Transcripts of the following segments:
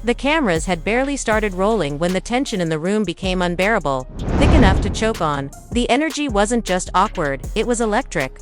The cameras had barely started rolling when the tension in the room became unbearable, thick enough to choke on. The energy wasn't just awkward, it was electric.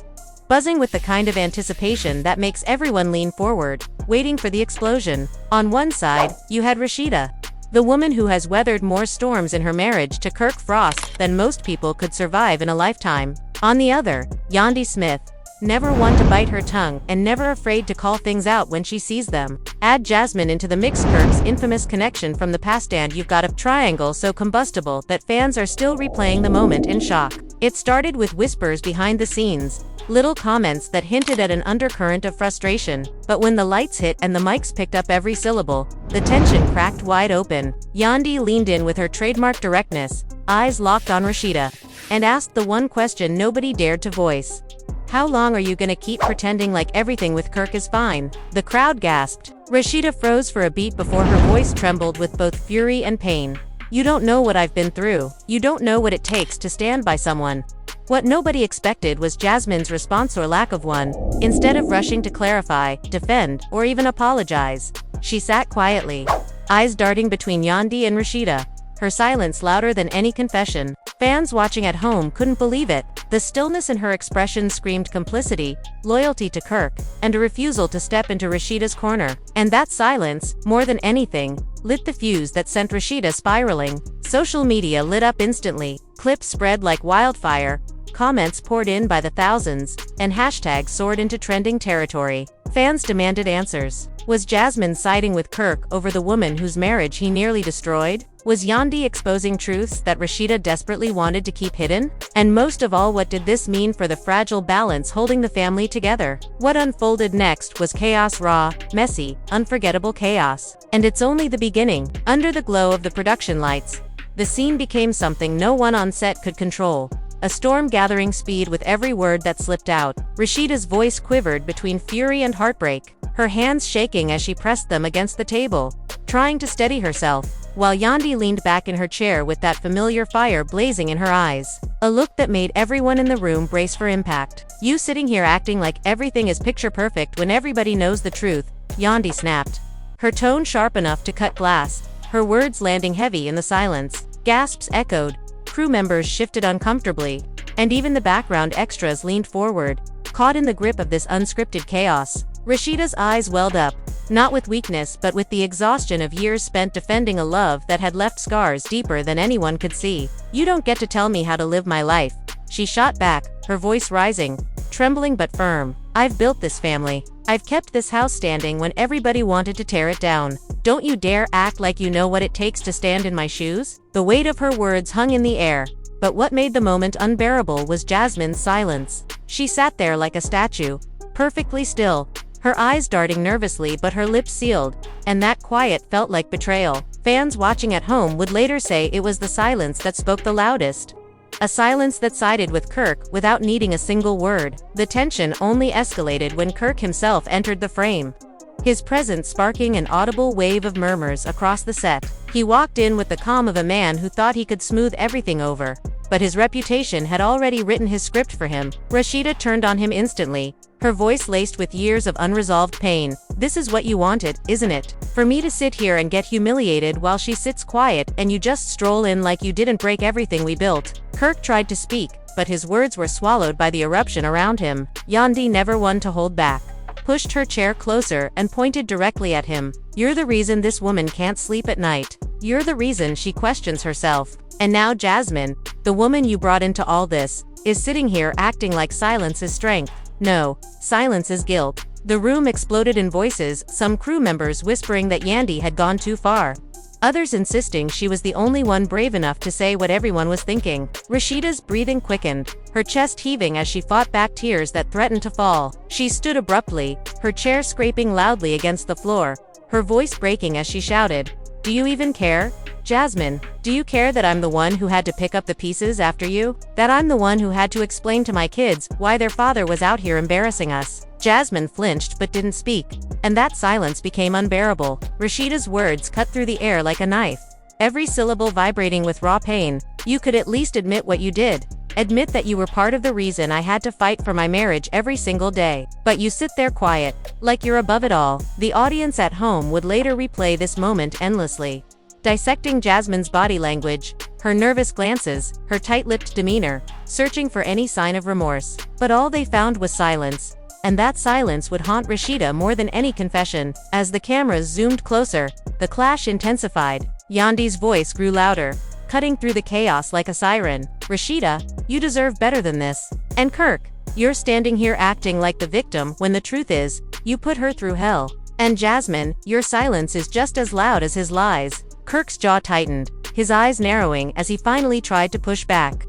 Buzzing with the kind of anticipation that makes everyone lean forward, waiting for the explosion. On one side, you had Rasheeda, the woman who has weathered more storms in her marriage to Kirk Frost than most people could survive in a lifetime. On the other, Yandy Smith, never one to bite her tongue and never afraid to call things out when she sees them. Add Jasmine into the mix, Kirk's infamous connection from the past, and you've got a triangle so combustible that fans are still replaying the moment in shock. It started with whispers behind the scenes, little comments that hinted at an undercurrent of frustration, but when the lights hit and the mics picked up every syllable, the tension cracked wide open. Yandy leaned in with her trademark directness, eyes locked on Rasheeda, and asked the one question nobody dared to voice. How long are you gonna keep pretending like everything with Kirk is fine? The crowd gasped. Rasheeda froze for a beat before her voice trembled with both fury and pain. You don't know what I've been through. You don't know what it takes to stand by someone. What nobody expected was Jasmine's response, or lack of one. Instead of rushing to clarify, defend, or even apologize, she sat quietly, eyes darting between Yandy and Rasheeda, her silence louder than any confession. Fans watching at home couldn't believe it. The stillness in her expression screamed complicity, loyalty to Kirk, and a refusal to step into Rasheeda's corner. And that silence, more than anything, lit the fuse that sent Rasheeda spiraling. Social media lit up instantly, clips spread like wildfire, comments poured in by the thousands, and hashtags soared into trending territory. Fans demanded answers. Was Jasmine siding with Kirk over the woman whose marriage he nearly destroyed? Was Yandy exposing truths that Rasheeda desperately wanted to keep hidden? And most of all, what did this mean for the fragile balance holding the family together? What unfolded next was chaos, raw, messy, unforgettable chaos. And it's only the beginning. Under the glow of the production lights, the scene became something no one on set could control. A storm gathering speed with every word that slipped out. Rasheeda's voice quivered between fury and heartbreak, her hands shaking as she pressed them against the table, trying to steady herself, while Yandy leaned back in her chair with that familiar fire blazing in her eyes. A look that made everyone in the room brace for impact. You sitting here acting like everything is picture perfect when everybody knows the truth, Yandy snapped, her tone sharp enough to cut glass, her words landing heavy in the silence. Gasps echoed, crew members shifted uncomfortably, and even the background extras leaned forward, caught in the grip of this unscripted chaos. Rasheeda's eyes welled up, not with weakness but with the exhaustion of years spent defending a love that had left scars deeper than anyone could see. You don't get to tell me how to live my life, she shot back, her voice rising, trembling but firm. I've built this family. I've kept this house standing when everybody wanted to tear it down. Don't you dare act like you know what it takes to stand in my shoes. The weight of her words hung in the air, but what made the moment unbearable was Jasmine's silence. She sat there like a statue, perfectly still, her eyes darting nervously but her lips sealed, and that quiet felt like betrayal. Fans watching at home would later say it was the silence that spoke the loudest. A silence that sided with Kirk without needing a single word. The tension only escalated when Kirk himself entered the frame, his presence sparking an audible wave of murmurs across the set. He walked in with the calm of a man who thought he could smooth everything over, but his reputation had already written his script for him. Rasheeda turned on him instantly, her voice laced with years of unresolved pain. This is what you wanted, isn't it? For me to sit here and get humiliated while she sits quiet and you just stroll in like you didn't break everything we built. Kirk tried to speak, but his words were swallowed by the eruption around him. Yandy, never one to hold back, pushed her chair closer and pointed directly at him. You're the reason this woman can't sleep at night. You're the reason she questions herself. And now Jasmine, the woman you brought into all this, is sitting here acting like silence is strength. No, silence is guilt. The room exploded in voices, some crew members whispering that Yandy had gone too far, others insisting she was the only one brave enough to say what everyone was thinking. Rasheeda's breathing quickened, her chest heaving as she fought back tears that threatened to fall. She stood abruptly, her chair scraping loudly against the floor, her voice breaking as she shouted, "Do you even care? Jasmine, do you care that I'm the one who had to pick up the pieces after you? That I'm the one who had to explain to my kids why their father was out here embarrassing us?" Jasmine flinched but didn't speak, and that silence became unbearable. Rasheeda's words cut through the air like a knife, every syllable vibrating with raw pain. You could at least admit what you did. Admit that you were part of the reason I had to fight for my marriage every single day. But you sit there quiet, like you're above it all." The audience at home would later replay this moment endlessly, dissecting Jasmine's body language, her nervous glances, her tight-lipped demeanor, searching for any sign of remorse. But all they found was silence. And that silence would haunt Rasheeda more than any confession. As the cameras zoomed closer, the clash intensified. Yandy's voice grew louder, cutting through the chaos like a siren. "Rasheeda, you deserve better than this. And Kirk, you're standing here acting like the victim when the truth is, you put her through hell. And Jasmine, your silence is just as loud as his lies." Kirk's jaw tightened, his eyes narrowing as he finally tried to push back.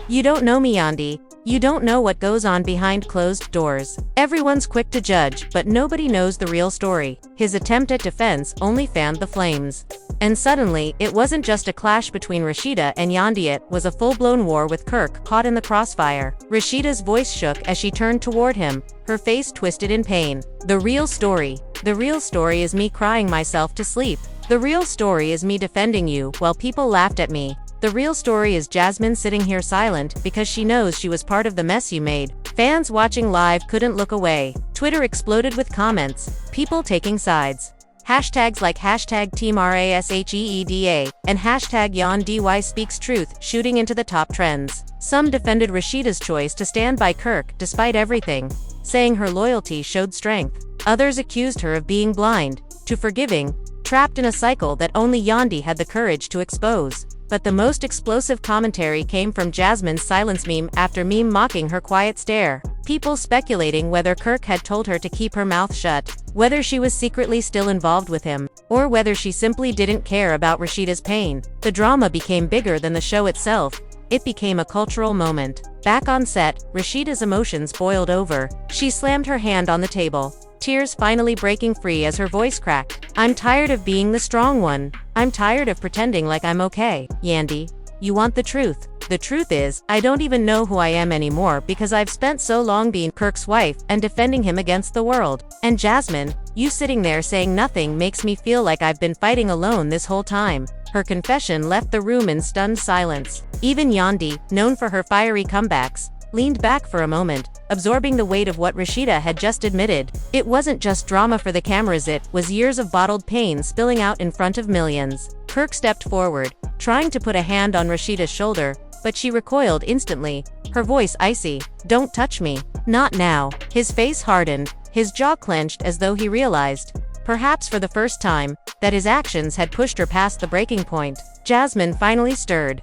"You don't know me, Yandy. You don't know what goes on behind closed doors. Everyone's quick to judge, but nobody knows the real story." His attempt at defense only fanned the flames. And suddenly, it wasn't just a clash between Rasheeda and Yandy, it was a full-blown war with Kirk caught in the crossfire. Rasheeda's voice shook as she turned toward him, her face twisted in pain. "The real story. The real story is me crying myself to sleep. The real story is me defending you while people laughed at me. The real story is Jasmine sitting here silent because she knows she was part of the mess you made." Fans watching live couldn't look away. Twitter exploded with comments, people taking sides. Hashtags like #TeamRasheeda and #YandySpeaksTruth shooting into the top trends. Some defended Rasheeda's choice to stand by Kirk despite everything, saying her loyalty showed strength. Others accused her of being blind, too forgiving, trapped in a cycle that only Yandy had the courage to expose. But the most explosive commentary came from Jasmine's silence meme after meme mocking her quiet stare. People speculating whether Kirk had told her to keep her mouth shut, whether she was secretly still involved with him, or whether she simply didn't care about Rasheeda's pain. The drama became bigger than the show itself. It became a cultural moment. Back on set, Rasheeda's emotions boiled over. She slammed her hand on the table, tears finally breaking free as her voice cracked. "I'm tired of being the strong one. I'm tired of pretending like I'm okay. Yandy, you want the truth. The truth is, I don't even know who I am anymore because I've spent so long being Kirk's wife and defending him against the world. And Jasmine, you sitting there saying nothing makes me feel like I've been fighting alone this whole time." Her confession left the room in stunned silence. Even Yandy, known for her fiery comebacks, leaned back for a moment, absorbing the weight of what Rasheeda had just admitted. It wasn't just drama for the cameras, it was years of bottled pain spilling out in front of millions. Kirk stepped forward, trying to put a hand on Rasheeda's shoulder, but she recoiled instantly, her voice icy. "Don't touch me. Not now." His face hardened, his jaw clenched as though he realized, perhaps for the first time, that his actions had pushed her past the breaking point. Jasmine finally stirred,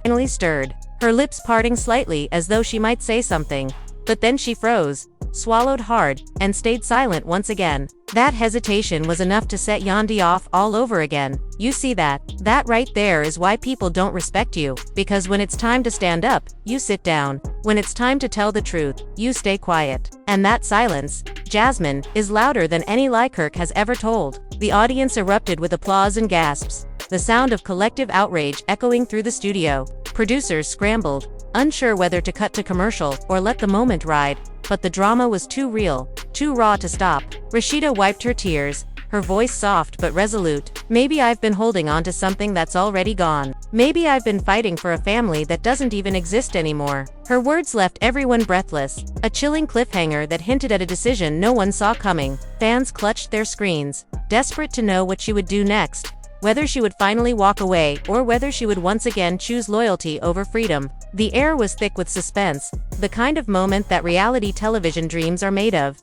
her lips parting slightly as though she might say something. But then she froze, swallowed hard, and stayed silent once again. That hesitation was enough to set Yandy off all over again. "You see that? That right there is why people don't respect you. Because when it's time to stand up, you sit down. When it's time to tell the truth, you stay quiet. And that silence, Jasmine, is louder than any lie Kirk has ever told." The audience erupted with applause and gasps, the sound of collective outrage echoing through the studio. Producers scrambled, unsure whether to cut to commercial or let the moment ride, but the drama was too real, too raw to stop. Rasheeda wiped her tears, her voice soft but resolute. "Maybe I've been holding on to something that's already gone. Maybe I've been fighting for a family that doesn't even exist anymore." Her words left everyone breathless, a chilling cliffhanger that hinted at a decision no one saw coming. Fans clutched their screens, desperate to know what she would do next. Whether she would finally walk away or whether she would once again choose loyalty over freedom. The air was thick with suspense, the kind of moment that reality television dreams are made of.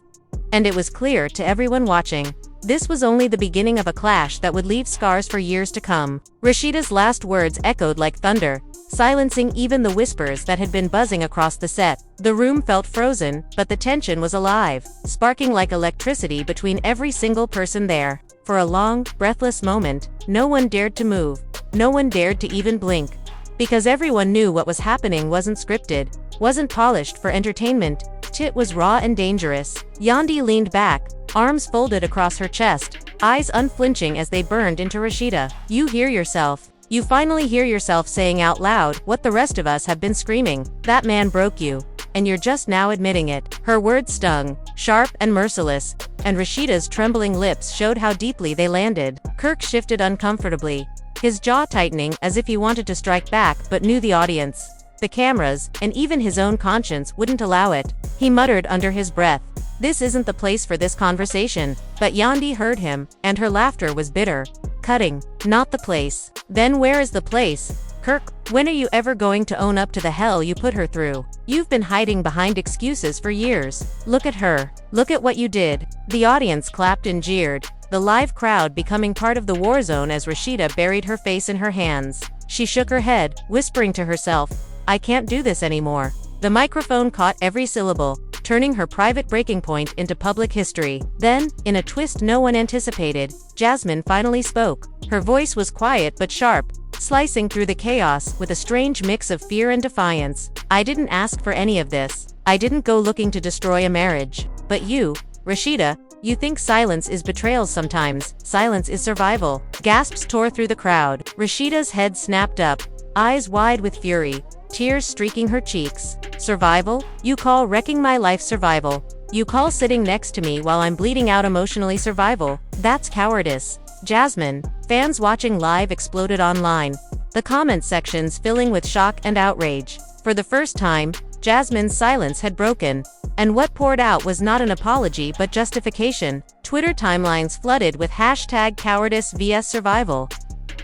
And it was clear to everyone watching, this was only the beginning of a clash that would leave scars for years to come. Rasheeda's last words echoed like thunder, silencing even the whispers that had been buzzing across the set. The room felt frozen, but the tension was alive, sparking like electricity between every single person there. For a long, breathless moment, no one dared to move, no one dared to even blink. Because everyone knew what was happening wasn't scripted, wasn't polished for entertainment, it was raw and dangerous. Yandy leaned back, arms folded across her chest, eyes unflinching as they burned into Rasheeda. "You hear yourself. You finally hear yourself saying out loud what the rest of us have been screaming. That man broke you. And you're just now admitting it." Her words stung, sharp and merciless, and Rasheeda's trembling lips showed how deeply they landed. Kirk shifted uncomfortably, his jaw tightening as if he wanted to strike back but knew the audience the cameras, and even his own conscience wouldn't allow it. He muttered under his breath, "This isn't the place for this conversation." But Yandy heard him, and her laughter was bitter. Cutting. Not the place. Then where is the place? Kirk, when are you ever going to own up to the hell you put her through? You've been hiding behind excuses for years. Look at her. Look at what you did. The audience clapped and jeered, the live crowd becoming part of the war zone as Rasheeda buried her face in her hands. She shook her head, whispering to herself, "I can't do this anymore." The microphone caught every syllable, turning her private breaking point into public history. Then, in a twist no one anticipated, Jasmine finally spoke. Her voice was quiet but sharp, slicing through the chaos with a strange mix of fear and defiance. "I didn't ask for any of this. I didn't go looking to destroy a marriage. But you, Rasheeda, you think silence is betrayal sometimes. Silence is survival." Gasps tore through the crowd. Rasheeda's head snapped up, eyes wide with fury, tears streaking her cheeks. "Survival? You call wrecking my life survival? You call sitting next to me while I'm bleeding out emotionally survival? That's cowardice." Jasmine. Fans watching live exploded online, the comment sections filling with shock and outrage. For the first time, Jasmine's silence had broken, and what poured out was not an apology but justification. Twitter timelines flooded with #cowardice vs survival.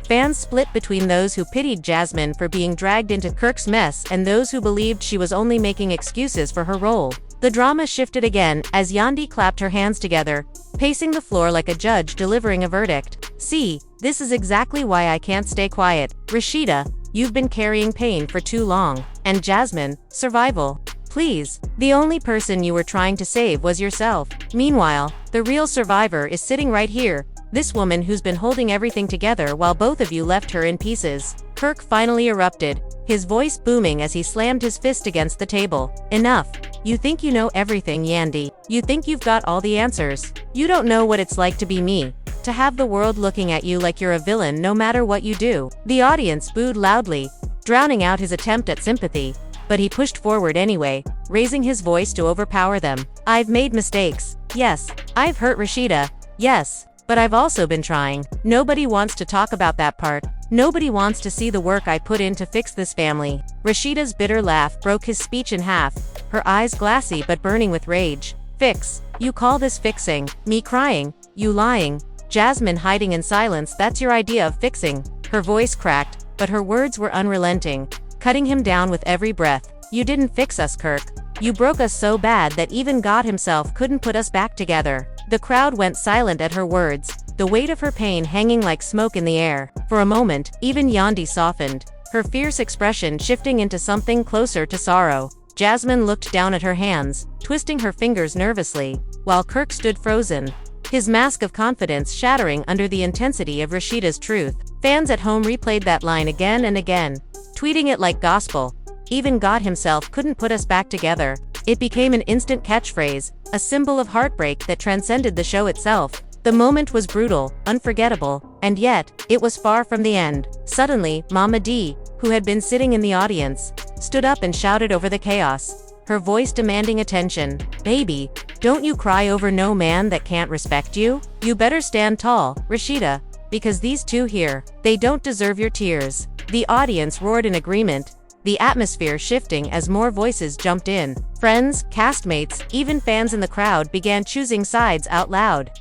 Fans split between those who pitied Jasmine for being dragged into Kirk's mess and those who believed she was only making excuses for her role. The drama shifted again as Yandy clapped her hands together, pacing the floor like a judge delivering a verdict. "See, this is exactly why I can't stay quiet. Rasheeda, you've been carrying pain for too long. And Jasmine, survival. Please, the only person you were trying to save was yourself. Meanwhile, the real survivor is sitting right here, this woman who's been holding everything together while both of you left her in pieces." Kirk finally erupted, his voice booming as he slammed his fist against the table. "Enough. You think you know everything, Yandy. You think you've got all the answers. You don't know what it's like to be me, to have the world looking at you like you're a villain no matter what you do." The audience booed loudly, drowning out his attempt at sympathy, but he pushed forward anyway, raising his voice to overpower them. "I've made mistakes. Yes. I've hurt Rasheeda. Yes. But I've also been trying. Nobody wants to talk about that part. Nobody wants to see the work I put in to fix this family." Rasheeda's bitter laugh broke his speech in half, her eyes glassy but burning with rage. "Fix? You call this fixing? Me crying? You lying? Jasmine hiding in silence, that's your idea of fixing?" Her voice cracked, but her words were unrelenting, cutting him down with every breath. "You didn't fix us, Kirk. You broke us so bad that even God himself couldn't put us back together." The crowd went silent at her words, the weight of her pain hanging like smoke in the air. For a moment, even Yandy softened, her fierce expression shifting into something closer to sorrow. Jasmine looked down at her hands, twisting her fingers nervously, while Kirk stood frozen, his mask of confidence shattering under the intensity of Rasheeda's truth. Fans at home replayed that line again and again, tweeting it like gospel. "Even God himself couldn't put us back together." It became an instant catchphrase, a symbol of heartbreak that transcended the show itself. The moment was brutal, unforgettable, and yet, it was far from the end. Suddenly, Mama D, who had been sitting in the audience, stood up and shouted over the chaos, her voice demanding attention. "Baby, don't you cry over no man that can't respect you? You better stand tall, Rasheeda, because these two here, they don't deserve your tears." The audience roared in agreement, the atmosphere shifting as more voices jumped in. Friends, castmates, even fans in the crowd began choosing sides out loud,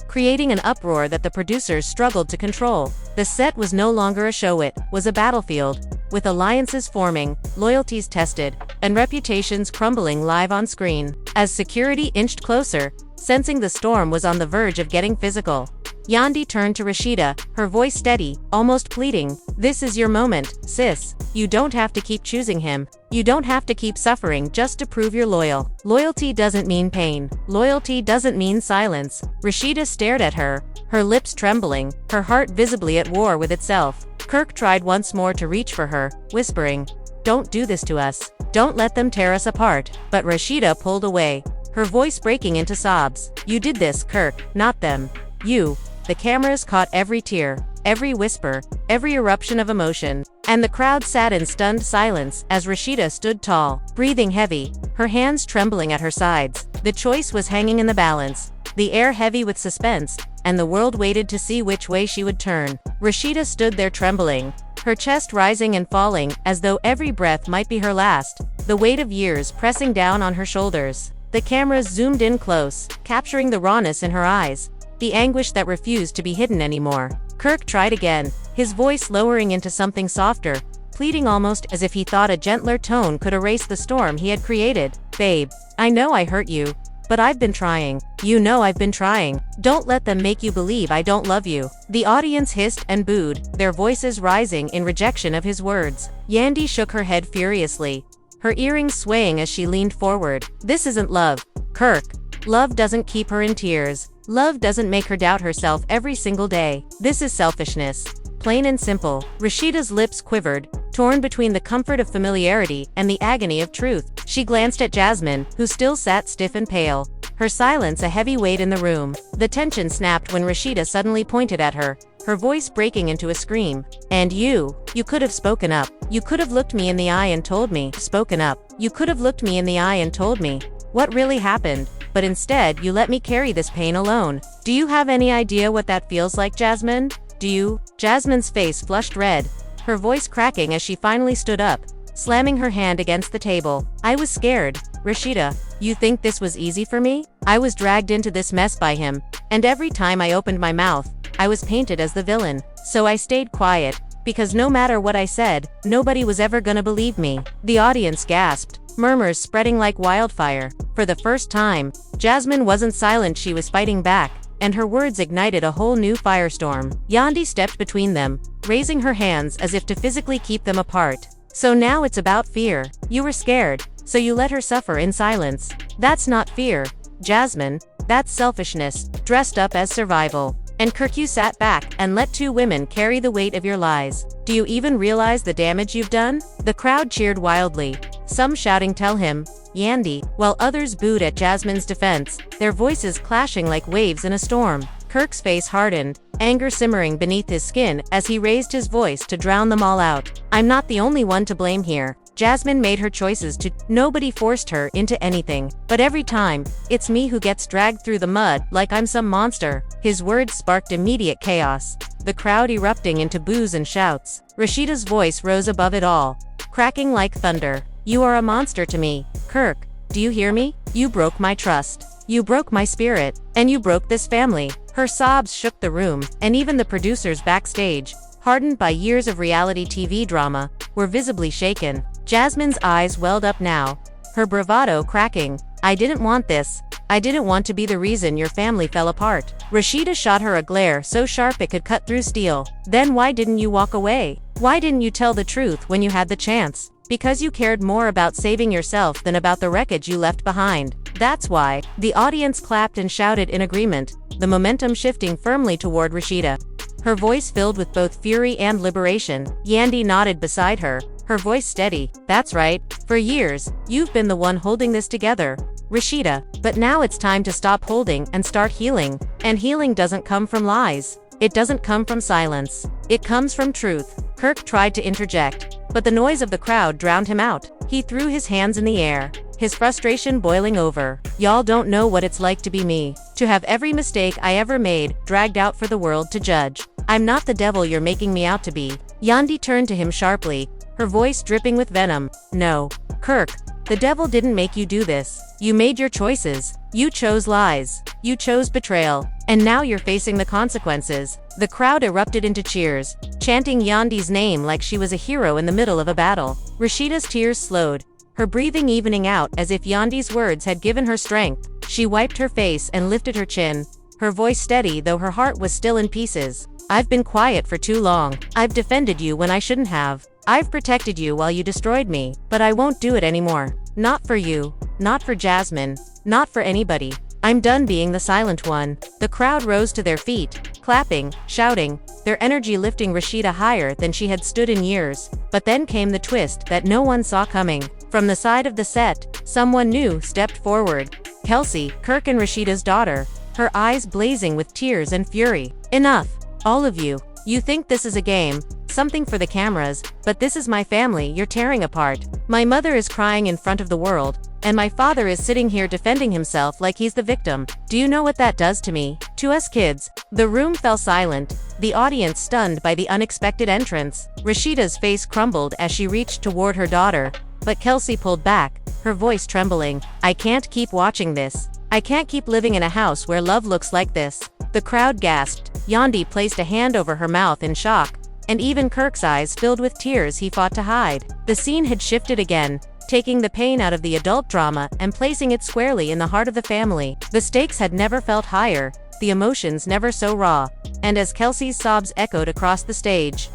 creating an uproar that the producers struggled to control. The set was no longer a show, it was a battlefield, with alliances forming, loyalties tested, and reputations crumbling live on screen. As security inched closer, sensing the storm was on the verge of getting physical, Yandy turned to Rasheeda, her voice steady, almost pleading. "This is your moment, sis. You don't have to keep choosing him. You don't have to keep suffering just to prove you're loyal. Loyalty doesn't mean pain. Loyalty doesn't mean silence." Rasheeda stared at her, her lips trembling, her heart visibly at war with itself. Kirk tried once more to reach for her, whispering, "Don't do this to us. Don't let them tear us apart." But Rasheeda pulled away, her voice breaking into sobs. "You did this, Kirk, not them. You." The cameras caught every tear, every whisper, every eruption of emotion, and the crowd sat in stunned silence as Rasheeda stood tall, breathing heavy, her hands trembling at her sides. The choice was hanging in the balance, the air heavy with suspense, and the world waited to see which way she would turn. Rasheeda stood there trembling, her chest rising and falling as though every breath might be her last, the weight of years pressing down on her shoulders. The cameras zoomed in close, capturing the rawness in her eyes, the anguish that refused to be hidden anymore. Kirk tried again, his voice lowering into something softer, pleading almost as if he thought a gentler tone could erase the storm he had created. "Babe, I know I hurt you, but I've been trying. You know I've been trying. Don't let them make you believe I don't love you." The audience hissed and booed, their voices rising in rejection of his words. Yandy shook her head furiously, her earrings swaying as she leaned forward. "This isn't love, Kirk. Love doesn't keep her in tears. Love doesn't make her doubt herself every single day. This is selfishness. Plain and simple." Rasheeda's lips quivered, torn between the comfort of familiarity and the agony of truth. She glanced at Jasmine, who still sat stiff and pale, her silence a heavy weight in the room. The tension snapped when Rasheeda suddenly pointed at her, her voice breaking into a scream. "And you could have spoken up. You could have looked me in the eye and told me. Spoken up. You could have looked me in the eye and told me what really happened. But instead you let me carry this pain alone. Do you have any idea what that feels like, Jasmine? Do you?" Jasmine's face flushed red, her voice cracking as she finally stood up, slamming her hand against the table. "I was scared, Rasheeda. You think this was easy for me? I was dragged into this mess by him, and every time I opened my mouth, I was painted as the villain. So I stayed quiet, because no matter what I said, nobody was ever gonna believe me." The audience gasped, murmurs spreading like wildfire. For the first time, Jasmine wasn't silent, she was fighting back, and her words ignited a whole new firestorm. Yandy stepped between them, raising her hands as if to physically keep them apart. "So now it's about fear. You were scared, so you let her suffer in silence. That's not fear, Jasmine. That's selfishness, dressed up as survival. And Kirk, you sat back and let two women carry the weight of your lies. Do you even realize the damage you've done?" The crowd cheered wildly, some shouting "Tell him, Yandy," while others booed at Jasmine's defense, their voices clashing like waves in a storm. Kirk's face hardened, anger simmering beneath his skin as he raised his voice to drown them all out. "I'm not the only one to blame here. Jasmine made her choices too. Nobody forced her into anything. But every time, it's me who gets dragged through the mud like I'm some monster." His words sparked immediate chaos, the crowd erupting into boos and shouts. Rasheeda's voice rose above it all, cracking like thunder. "You are a monster to me, Kirk. Do you hear me? You broke my trust. You broke my spirit. And you broke this family." Her sobs shook the room, and even the producers backstage, hardened by years of reality TV drama, were visibly shaken. Jasmine's eyes welled up now, her bravado cracking. "I didn't want this. I didn't want to be the reason your family fell apart." Rasheeda shot her a glare so sharp it could cut through steel. "Then why didn't you walk away? Why didn't you tell the truth when you had the chance? Because you cared more about saving yourself than about the wreckage you left behind. That's why." The audience clapped and shouted in agreement, the momentum shifting firmly toward Rasheeda, her voice filled with both fury and liberation. Yandy nodded beside her, her voice steady. "That's right. For years, you've been the one holding this together, Rasheeda. But now it's time to stop holding and start healing. And healing doesn't come from lies. It doesn't come from silence. It comes from truth." Kirk tried to interject, but the noise of the crowd drowned him out. He threw his hands in the air, his frustration boiling over. "Y'all don't know what it's like to be me. To have every mistake I ever made dragged out for the world to judge. I'm not the devil you're making me out to be." Yandy turned to him sharply, her voice dripping with venom. "No, Kirk. The devil didn't make you do this. You made your choices. You chose lies. You chose betrayal. And now you're facing the consequences." The crowd erupted into cheers, chanting Yandy's name like she was a hero in the middle of a battle. Rasheeda's tears slowed, her breathing evening out as if Yandy's words had given her strength. She wiped her face and lifted her chin, her voice steady though her heart was still in pieces. "I've been quiet for too long. I've defended you when I shouldn't have. I've protected you while you destroyed me. But I won't do it anymore. Not for you. Not for Jasmine. Not for anybody. I'm done being the silent one." The crowd rose to their feet, clapping, shouting, their energy lifting Rasheeda higher than she had stood in years. But then came the twist that no one saw coming. From the side of the set, someone new stepped forward. Kelsey, Kirk and Rasheeda's daughter, her eyes blazing with tears and fury. "Enough, all of you. You think this is a game, something for the cameras, but this is my family you're tearing apart. My mother is crying in front of the world, and my father is sitting here defending himself like he's the victim. Do you know what that does to me? To us kids. The room fell silent, the audience stunned by the unexpected entrance. Rasheeda's face crumbled as she reached toward her daughter, but Kelsey pulled back, her voice trembling. I can't keep watching this. I can't keep living in a house where love looks like this. The crowd gasped. Yandy placed a hand over her mouth in shock, and even Kirk's eyes filled with tears he fought to hide. The scene had shifted again, taking the pain out of the adult drama and placing it squarely in the heart of the family. The stakes had never felt higher, the emotions never so raw, and as Kelsey's sobs echoed across the stage,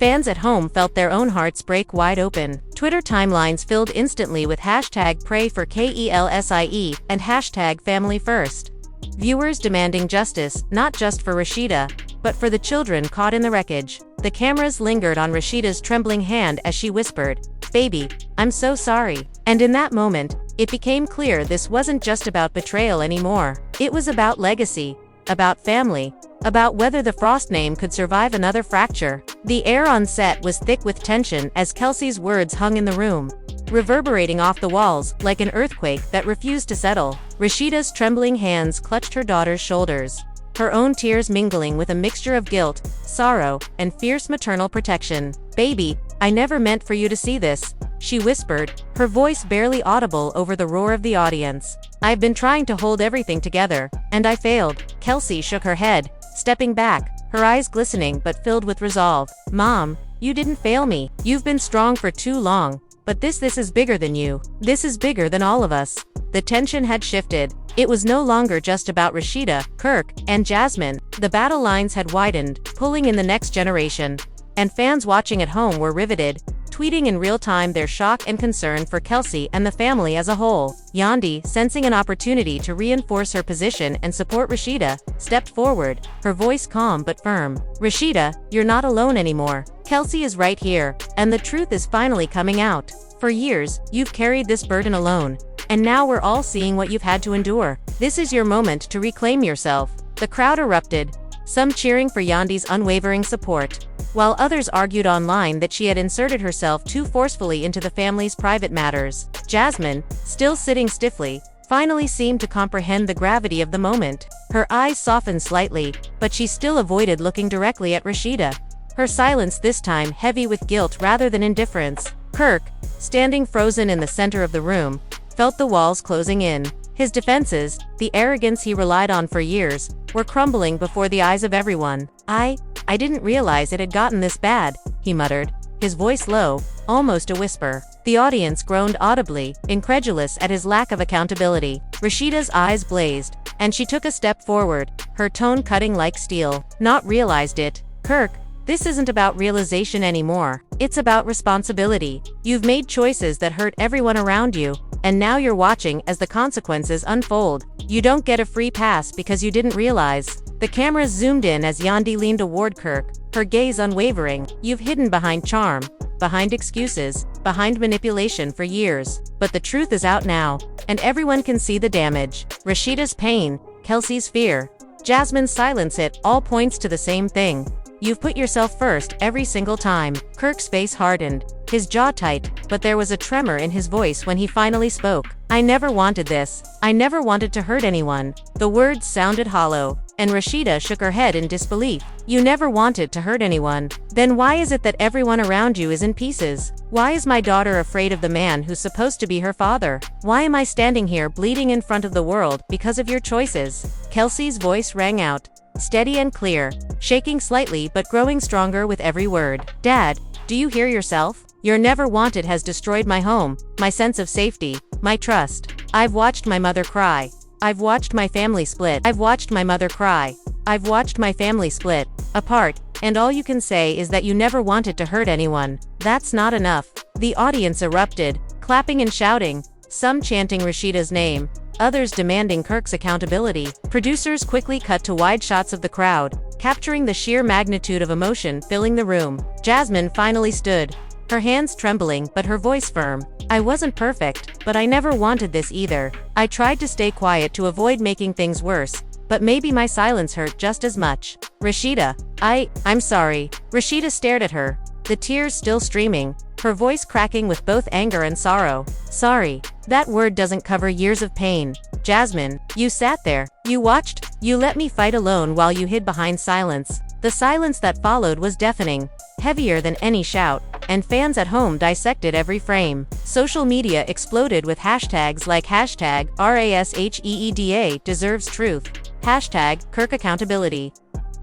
fans at home felt their own hearts break wide open. Twitter timelines filled instantly with hashtag pray for KELSIE and hashtag family first. Viewers demanding justice, not just for Rasheeda, but for the children caught in the wreckage. The cameras lingered on Rasheeda's trembling hand as she whispered, "Baby, I'm so sorry." And in that moment, it became clear this wasn't just about betrayal anymore. It was about legacy, about family, about whether the Frost name could survive another fracture. The air on set was thick with tension as Kelsey's words hung in the room, reverberating off the walls like an earthquake that refused to settle. Rasheeda's trembling hands clutched her daughter's shoulders, her own tears mingling with a mixture of guilt, sorrow, and fierce maternal protection. "Baby, I never meant for you to see this," she whispered, her voice barely audible over the roar of the audience. "I've been trying to hold everything together, and I failed." Kelsey shook her head, stepping back, her eyes glistening but filled with resolve. "Mom, you didn't fail me. You've been strong for too long. But this is bigger than you. This is bigger than all of us." The tension had shifted. It was no longer just about Rasheeda, Kirk, and Jasmine. The battle lines had widened, pulling in the next generation. And fans watching at home were riveted, tweeting in real time their shock and concern for Kelsey and the family as a whole. Yandy, sensing an opportunity to reinforce her position and support Rasheeda, stepped forward, her voice calm but firm. "Rasheeda, you're not alone anymore. Kelsey is right here, and the truth is finally coming out. For years, you've carried this burden alone, and now we're all seeing what you've had to endure. This is your moment to reclaim yourself." The crowd erupted, some cheering for Yandy's unwavering support, while others argued online that she had inserted herself too forcefully into the family's private matters. Jasmine, still sitting stiffly, finally seemed to comprehend the gravity of the moment. Her eyes softened slightly, but she still avoided looking directly at Rasheeda, her silence this time heavy with guilt rather than indifference. Kirk, standing frozen in the center of the room, felt the walls closing in. His defenses, the arrogance he relied on for years, were crumbling before the eyes of everyone. I didn't realize it had gotten this bad," he muttered, his voice low, almost a whisper. The audience groaned audibly, incredulous at his lack of accountability. Rasheeda's eyes blazed, and she took a step forward, her tone cutting like steel. "Not realized it. Kirk, this isn't about realization anymore. It's about responsibility. You've made choices that hurt everyone around you, and now you're watching as the consequences unfold. You don't get a free pass because you didn't realize." The cameras zoomed in as Yandy leaned toward Kirk, her gaze unwavering. "You've hidden behind charm, behind excuses, behind manipulation for years. But the truth is out now, and everyone can see the damage. Rasheeda's pain, Kelsey's fear, Jasmine's silence, it all points to the same thing. You've put yourself first every single time." Kirk's face hardened, his jaw tight, but there was a tremor in his voice when he finally spoke. "I never wanted this. I never wanted to hurt anyone." The words sounded hollow, and Rasheeda shook her head in disbelief. "You never wanted to hurt anyone. Then why is it that everyone around you is in pieces? Why is my daughter afraid of the man who's supposed to be her father? Why am I standing here bleeding in front of the world because of your choices?" Kelsey's voice rang out, steady and clear, shaking slightly but growing stronger with every word. "Dad, do you hear yourself? Your never wanted has destroyed my home, my sense of safety, my trust. I've watched my mother cry. I've watched my family split. I've watched my mother cry. I've watched my family split apart, and all you can say is that you never wanted to hurt anyone. That's not enough." The audience erupted, clapping and shouting, some chanting Rasheeda's name, others demanding Kirk's accountability. Producers quickly cut to wide shots of the crowd, capturing the sheer magnitude of emotion filling the room. Jasmine finally stood, her hands trembling but her voice firm. "I wasn't perfect, but I never wanted this either. I tried to stay quiet to avoid making things worse, but maybe my silence hurt just as much. Rasheeda, I'm sorry." Rasheeda stared at her, the tears still streaming, her voice cracking with both anger and sorrow. Sorry. That word doesn't cover years of pain. Jasmine, you sat there. You watched. You let me fight alone while you hid behind silence. The silence that followed was deafening, heavier than any shout, and fans at home dissected every frame. Social media exploded with hashtags like hashtag #RASHEEDA deserves truth, hashtag Kirk accountability,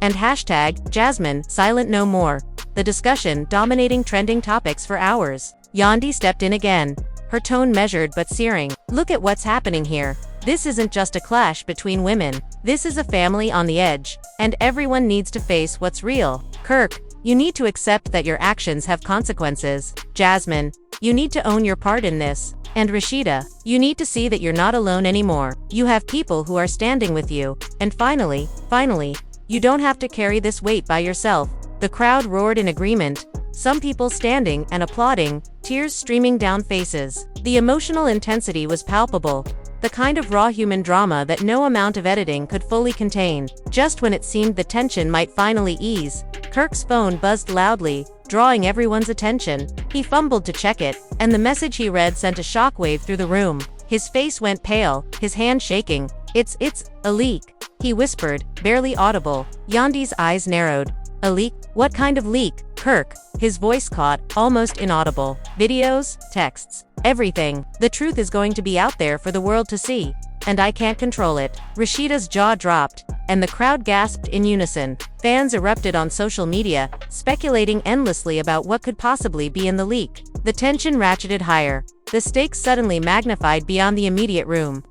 and hashtag Jasmine silent no more. The discussion dominating trending topics for hours. Yandy stepped in again, her tone measured but searing. Look at what's happening here. This isn't just a clash between women. This is a family on the edge, and everyone needs to face what's real. Kirk, you need to accept that your actions have consequences. Jasmine, you need to own your part in this. And Rasheeda, you need to see that you're not alone anymore. You have people who are standing with you. And finally, you don't have to carry this weight by yourself. The crowd roared in agreement, some people standing and applauding, tears streaming down faces. The emotional intensity was palpable, the kind of raw human drama that no amount of editing could fully contain. Just when it seemed the tension might finally ease, Kirk's phone buzzed loudly, drawing everyone's attention. He fumbled to check it, and the message he read sent a shockwave through the room. His face went pale, his hand shaking. It's a leak," he whispered, barely audible. Yandy's eyes narrowed. "A leak? What kind of leak, Kirk?" His voice caught, almost inaudible. "Videos, texts, everything. The truth is going to be out there for the world to see, and I can't control it." Rasheeda's jaw dropped, and the crowd gasped in unison. Fans erupted on social media, speculating endlessly about what could possibly be in the leak. The tension ratcheted higher, the stakes suddenly magnified beyond the immediate room,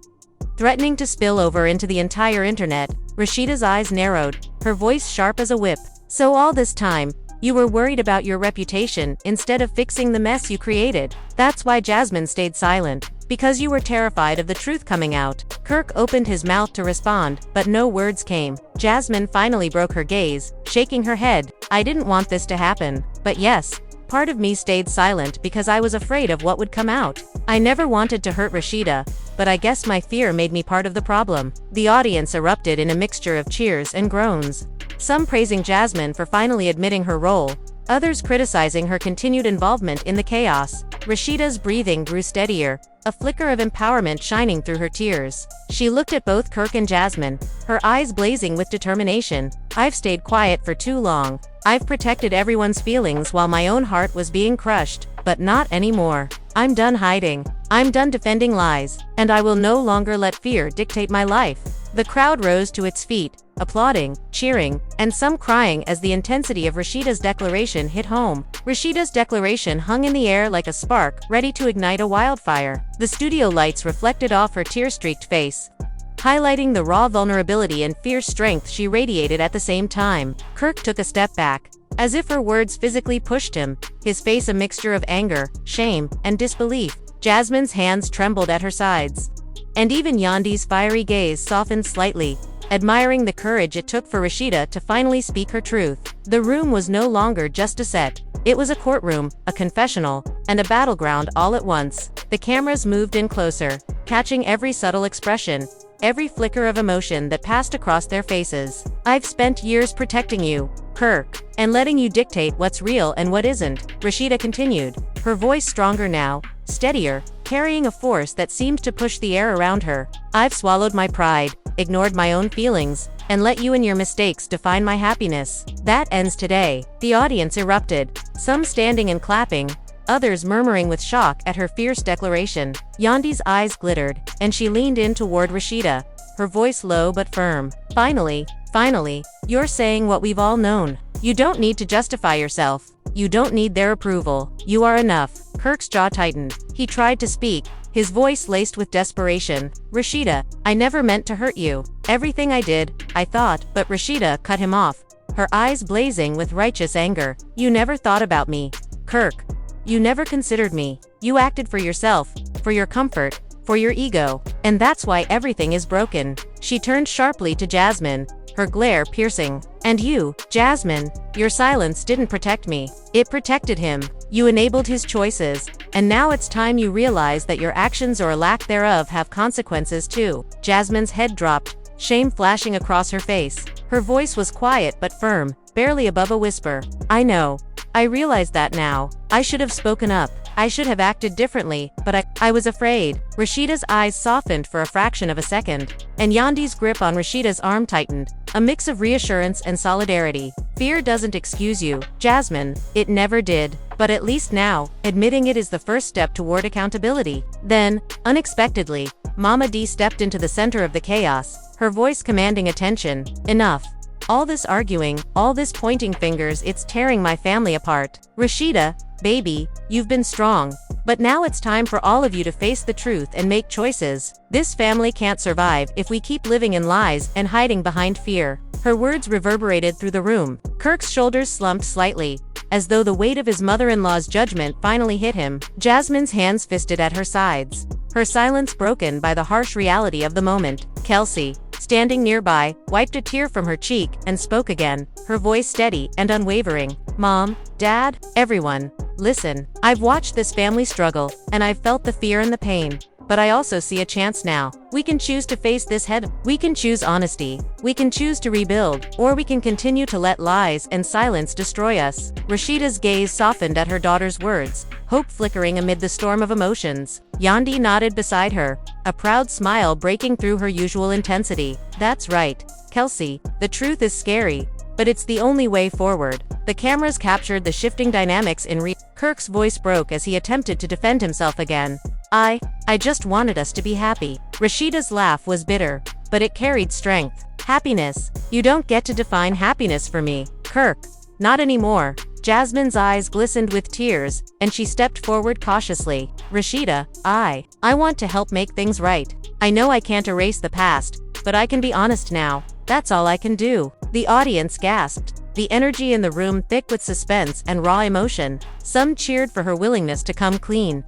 threatening to spill over into the entire internet. Rasheeda's eyes narrowed, her voice sharp as a whip. "So all this time, you were worried about your reputation instead of fixing the mess you created. That's why Jasmine stayed silent. Because you were terrified of the truth coming out." Kirk opened his mouth to respond, but no words came. Jasmine finally broke her gaze, shaking her head. "I didn't want this to happen. But yes, part of me stayed silent because I was afraid of what would come out. I never wanted to hurt Rasheeda, but I guess my fear made me part of the problem." The audience erupted in a mixture of cheers and groans, some praising Jasmine for finally admitting her role, others criticizing her continued involvement in the chaos. Rasheeda's breathing grew steadier, a flicker of empowerment shining through her tears. She looked at both Kirk and Jasmine, her eyes blazing with determination. "I've stayed quiet for too long. I've protected everyone's feelings while my own heart was being crushed, but not anymore. I'm done hiding. I'm done defending lies, and I will no longer let fear dictate my life." The crowd rose to its feet, applauding, cheering, and some crying as the intensity of Rasheeda's declaration hit home. Rasheeda's declaration hung in the air like a spark, ready to ignite a wildfire. The studio lights reflected off her tear-streaked face, highlighting the raw vulnerability and fierce strength she radiated at the same time. Kirk took a step back, as if her words physically pushed him, his face a mixture of anger, shame, and disbelief. Jasmine's hands trembled at her sides, and even Yandy's fiery gaze softened slightly, admiring the courage it took for Rasheeda to finally speak her truth. The room was no longer just a set. It was a courtroom, a confessional, and a battleground all at once. The cameras moved in closer, catching every subtle expression, every flicker of emotion that passed across their faces. "I've spent years protecting you, Kirk, and letting you dictate what's real and what isn't," Rasheeda continued, her voice stronger now, steadier, carrying a force that seemed to push the air around her. "I've swallowed my pride, ignored my own feelings, and let you and your mistakes define my happiness. That ends today." The audience erupted, some standing and clapping, others murmuring with shock at her fierce declaration. Yandy's eyes glittered, and she leaned in toward Rasheeda, her voice low but firm. Finally, you're saying what we've all known. You don't need to justify yourself. You don't need their approval. You are enough." Kirk's jaw tightened. He tried to speak, his voice laced with desperation. "Rasheeda, I never meant to hurt you. Everything I did, I thought," but Rasheeda cut him off, her eyes blazing with righteous anger. "You never thought about me, Kirk. You never considered me. You acted for yourself, for your comfort, for your ego, and that's why everything is broken." She turned sharply to Jasmine, her glare piercing. "And you, Jasmine, your silence didn't protect me. It protected him. You enabled his choices, and now it's time you realize that your actions or a lack thereof have consequences too." Jasmine's head dropped, shame flashing across her face. Her voice was quiet but firm, barely above a whisper. "I know. I realize that now. I should have spoken up. I should have acted differently, but I was afraid. Rasheeda's eyes softened for a fraction of a second, and Yandy's grip on Rasheeda's arm tightened, a mix of reassurance and solidarity. Fear doesn't excuse you, Jasmine. It never did. But at least now, admitting it is the first step toward accountability. Then, unexpectedly, Mama D stepped into the center of the chaos, her voice commanding attention. Enough. All this arguing, all this pointing fingers, it's tearing my family apart. Rasheeda, baby, you've been strong. But now it's time for all of you to face the truth and make choices. This family can't survive if we keep living in lies and hiding behind fear. Her words reverberated through the room. Kirk's shoulders slumped slightly, as though the weight of his mother-in-law's judgment finally hit him. Jasmine's hands fisted at her sides, her silence broken by the harsh reality of the moment. Kelsey, standing nearby, wiped a tear from her cheek and spoke again, her voice steady and unwavering. Mom, Dad, everyone, listen. I've watched this family struggle, and I've felt the fear and the pain. But I also see a chance now. We can choose to face this head. We can choose honesty. We can choose to rebuild, or we can continue to let lies and silence destroy us. Rasheeda's gaze softened at her daughter's words, hope flickering amid the storm of emotions. Yandy nodded beside her, a proud smile breaking through her usual intensity. That's right, Kelsey, the truth is scary, but it's the only way forward. The cameras captured the shifting dynamics in Kirk's voice broke as he attempted to defend himself again. I just wanted us to be happy. Rasheeda's laugh was bitter, but it carried strength. Happiness. You don't get to define happiness for me, Kirk. Not anymore. Jasmine's eyes glistened with tears, and she stepped forward cautiously. Rasheeda, I want to help make things right. I know I can't erase the past, but I can be honest now. That's all I can do. The audience gasped, the energy in the room thick with suspense and raw emotion. Some cheered for her willingness to come clean,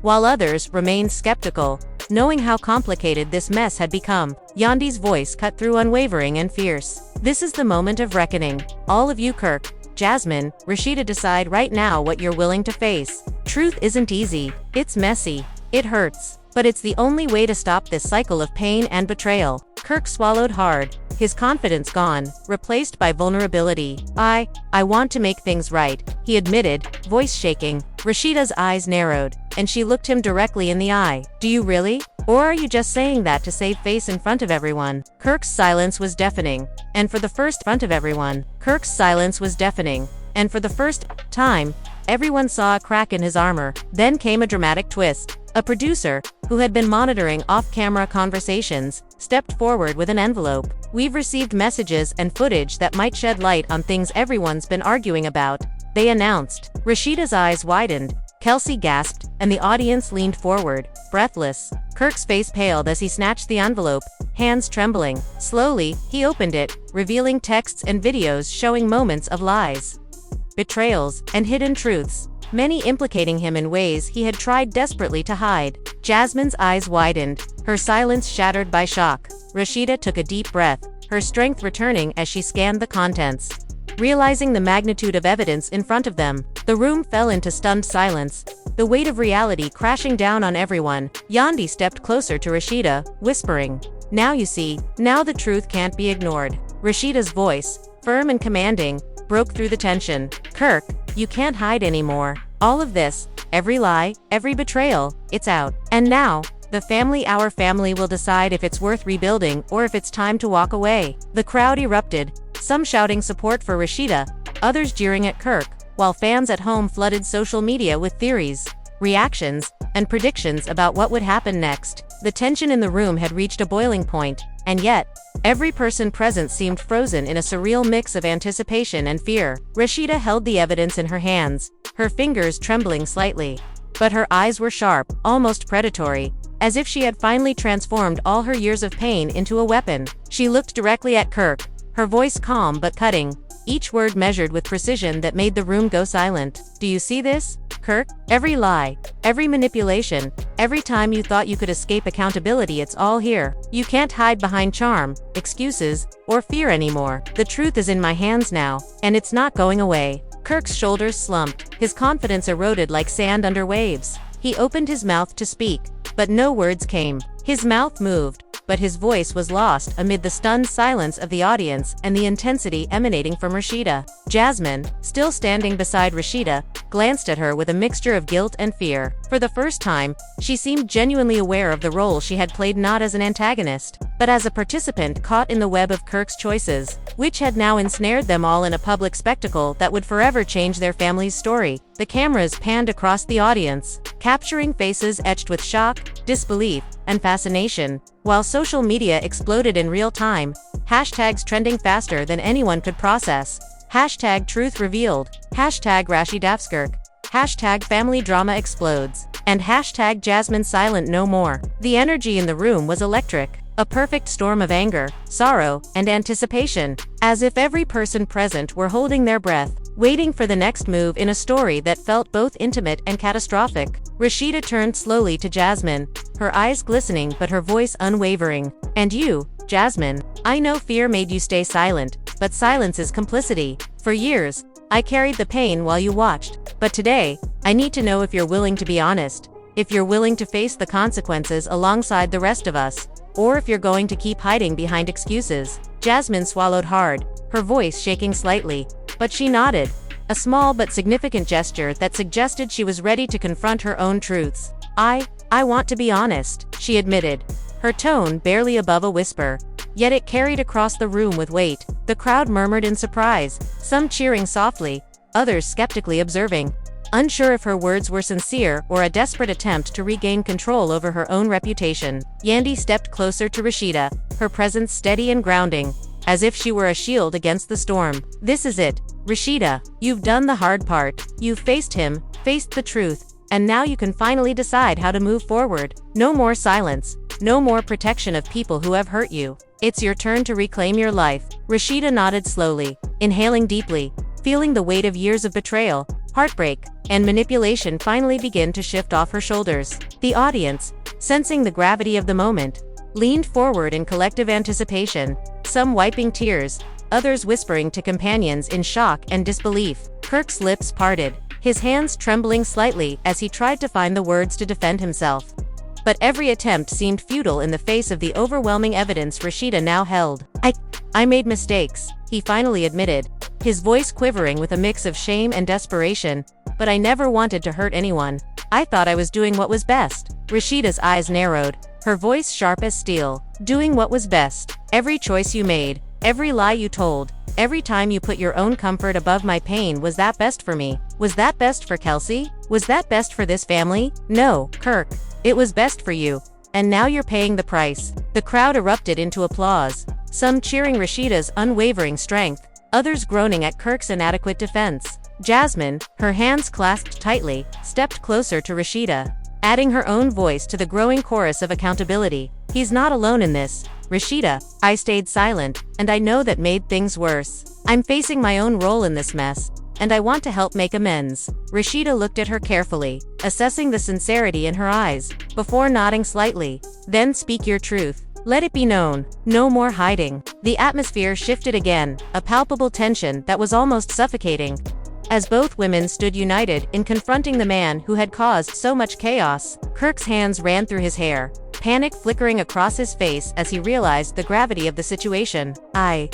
while others remained skeptical, knowing how complicated this mess had become. Yandy's voice cut through unwavering and fierce. This is the moment of reckoning. All of you, Kirk, Jasmine, Rasheeda, decide right now what you're willing to face. Truth isn't easy. It's messy. It hurts. But it's the only way to stop this cycle of pain and betrayal. Kirk swallowed hard, his confidence gone, replaced by vulnerability. I want to make things right, he admitted, voice shaking. Rasheeda's eyes narrowed, and she looked him directly in the eye. Do you really? Or are you just saying that to save face in front of everyone? Kirk's silence was deafening, and for the first time, everyone saw a crack in his armor. Then came a dramatic twist. A producer, who had been monitoring off-camera conversations, stepped forward with an envelope. We've received messages and footage that might shed light on things everyone's been arguing about, they announced. Rasheeda's eyes widened, Kelsey gasped, and the audience leaned forward, breathless. Kirk's face paled as he snatched the envelope, hands trembling. Slowly, he opened it, revealing texts and videos showing moments of lies, betrayals, and hidden truths, many implicating him in ways he had tried desperately to hide. Jasmine's eyes widened, her silence shattered by shock. Rasheeda took a deep breath, her strength returning as she scanned the contents. Realizing the magnitude of evidence in front of them, the room fell into stunned silence, the weight of reality crashing down on everyone. Yandy stepped closer to Rasheeda, whispering, "Now you see, now the truth can't be ignored." Rasheeda's voice, firm and commanding, broke through the tension. Kirk, you can't hide anymore. All of this, every lie, every betrayal, it's out. And now, our family will decide if it's worth rebuilding or if it's time to walk away. The crowd erupted, some shouting support for Rasheeda, others jeering at Kirk, while fans at home flooded social media with theories, reactions, and predictions about what would happen next. The tension in the room had reached a boiling point, and yet, every person present seemed frozen in a surreal mix of anticipation and fear. Rasheeda held the evidence in her hands, her fingers trembling slightly. But her eyes were sharp, almost predatory, as if she had finally transformed all her years of pain into a weapon. She looked directly at Kirk, her voice calm but cutting, each word measured with precision that made the room go silent. Do you see this, Kirk? Every lie, every manipulation, every time you thought you could escape accountability, it's all here. You can't hide behind charm, excuses, or fear anymore. The truth is in my hands now, and it's not going away. Kirk's shoulders slumped, his confidence eroded like sand under waves. He opened his mouth to speak, but no words came. His mouth moved, but his voice was lost amid the stunned silence of the audience and the intensity emanating from Rasheeda. Jasmine, still standing beside Rasheeda, glanced at her with a mixture of guilt and fear. For the first time, she seemed genuinely aware of the role she had played, not as an antagonist, but as a participant caught in the web of Kirk's choices, which had now ensnared them all in a public spectacle that would forever change their family's story. The cameras panned across the audience, capturing faces etched with shock, disbelief, and fascination, while social media exploded in real time, hashtags trending faster than anyone could process. Hashtag truth revealed, hashtag Rasheeda, hashtag family drama explodes, and hashtag Jasmine silent no more. The energy in the room was electric, a perfect storm of anger, sorrow, and anticipation, as if every person present were holding their breath, waiting for the next move in a story that felt both intimate and catastrophic. Rasheeda turned slowly to Jasmine, her eyes glistening but her voice unwavering. "And you, Jasmine, I know fear made you stay silent, but silence is complicity. For years, I carried the pain while you watched, but today, I need to know if you're willing to be honest, if you're willing to face the consequences alongside the rest of us, or if you're going to keep hiding behind excuses." Jasmine swallowed hard, her voice shaking slightly, but she nodded, a small but significant gesture that suggested she was ready to confront her own truths. I want to be honest," she admitted, her tone barely above a whisper, yet it carried across the room with weight. The crowd murmured in surprise, some cheering softly, others skeptically observing, unsure if her words were sincere or a desperate attempt to regain control over her own reputation. Yandy stepped closer to Rasheeda, her presence steady and grounding, as if she were a shield against the storm. "This is it, Rasheeda. You've done the hard part. You've faced him, faced the truth, and now you can finally decide how to move forward. No more silence, no more protection of people who have hurt you. It's your turn to reclaim your life." Rasheeda nodded slowly, inhaling deeply, feeling the weight of years of betrayal, heartbreak, and manipulation finally begin to shift off her shoulders. The audience, sensing the gravity of the moment, leaned forward in collective anticipation, some wiping tears, others whispering to companions in shock and disbelief. Kirk's lips parted, his hands trembling slightly as he tried to find the words to defend himself. But every attempt seemed futile in the face of the overwhelming evidence Rasheeda now held. I made mistakes," he finally admitted, his voice quivering with a mix of shame and desperation, "but I never wanted to hurt anyone. I thought I was doing what was best." Rasheeda's eyes narrowed, her voice sharp as steel. "Doing what was best. Every choice you made, every lie you told, every time you put your own comfort above my pain, was that best for me? Was that best for Kelsey? Was that best for this family? No, Kirk. It was best for you. And now you're paying the price." The crowd erupted into applause, some cheering Rasheeda's unwavering strength, others groaning at Kirk's inadequate defense. Jasmine, her hands clasped tightly, stepped closer to Rasheeda, adding her own voice to the growing chorus of accountability. "He's not alone in this, Rasheeda. I stayed silent, and I know that made things worse. I'm facing my own role in this mess, and I want to help make amends." Rasheeda looked at her carefully, assessing the sincerity in her eyes, before nodding slightly. "Then speak your truth. Let it be known. No more hiding." The atmosphere shifted again, a palpable tension that was almost suffocating, as both women stood united in confronting the man who had caused so much chaos. Kirk's hands ran through his hair, panic flickering across his face as he realized the gravity of the situation. I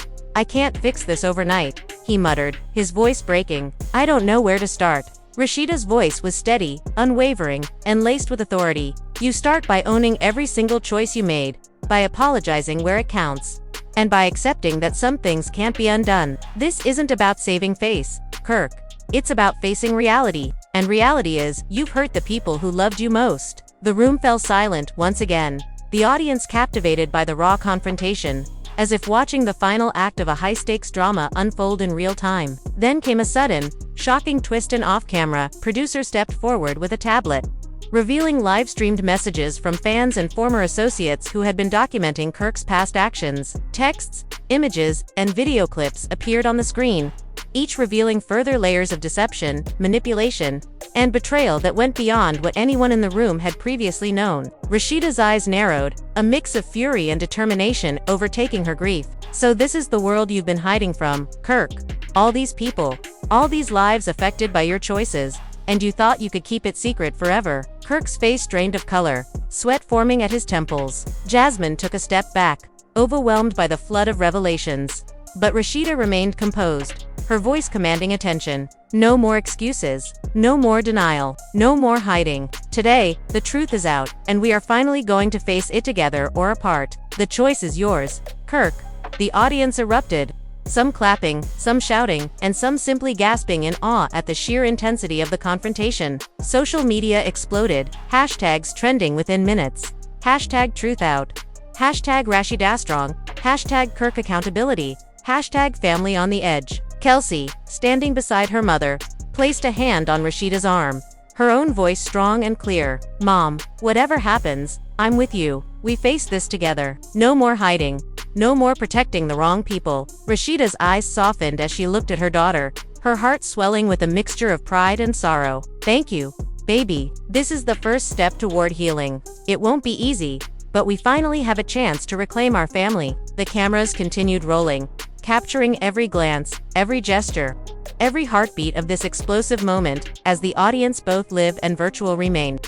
can't fix this overnight," he muttered, his voice breaking. "I don't know where to start." Rasheeda's voice was steady, unwavering, and laced with authority. "You start by owning every single choice you made, by apologizing where it counts, and by accepting that some things can't be undone. This isn't about saving face, Kirk. It's about facing reality, and reality is, you've hurt the people who loved you most." The room fell silent once again, the audience captivated by the raw confrontation, as if watching the final act of a high-stakes drama unfold in real time. Then came a sudden, shocking twist, and off-camera, producer stepped forward with a tablet, revealing live-streamed messages from fans and former associates who had been documenting Kirk's past actions. Texts, images, and video clips appeared on the screen, each revealing further layers of deception, manipulation, and betrayal that went beyond what anyone in the room had previously known. Rasheeda's eyes narrowed, a mix of fury and determination overtaking her grief. "So this is the world you've been hiding from, Kirk. All these people, all these lives affected by your choices, and you thought you could keep it secret forever." Kirk's face drained of color, sweat forming at his temples. Jasmine took a step back, overwhelmed by the flood of revelations. But Rasheeda remained composed, her voice commanding attention. No more excuses. No more denial. No more hiding. Today, the truth is out, and we are finally going to face it together or apart. The choice is yours, Kirk. The audience erupted, some clapping, some shouting, and some simply gasping in awe at the sheer intensity of the confrontation. Social media exploded, hashtags trending within minutes. Hashtag truth out. Hashtag Rasheeda strong. Hashtag Kirk accountability. Hashtag family on the edge. Kelsey, standing beside her mother, placed a hand on Rasheeda's arm, her own voice strong and clear. Mom, whatever happens, I'm with you. We face this together. No more hiding. No more protecting the wrong people. Rasheeda's eyes softened as she looked at her daughter, her heart swelling with a mixture of pride and sorrow. Thank you, baby. This is the first step toward healing. It won't be easy, but we finally have a chance to reclaim our family. The cameras continued rolling, capturing every glance, every gesture, every heartbeat of this explosive moment, as the audience both live and virtual remain,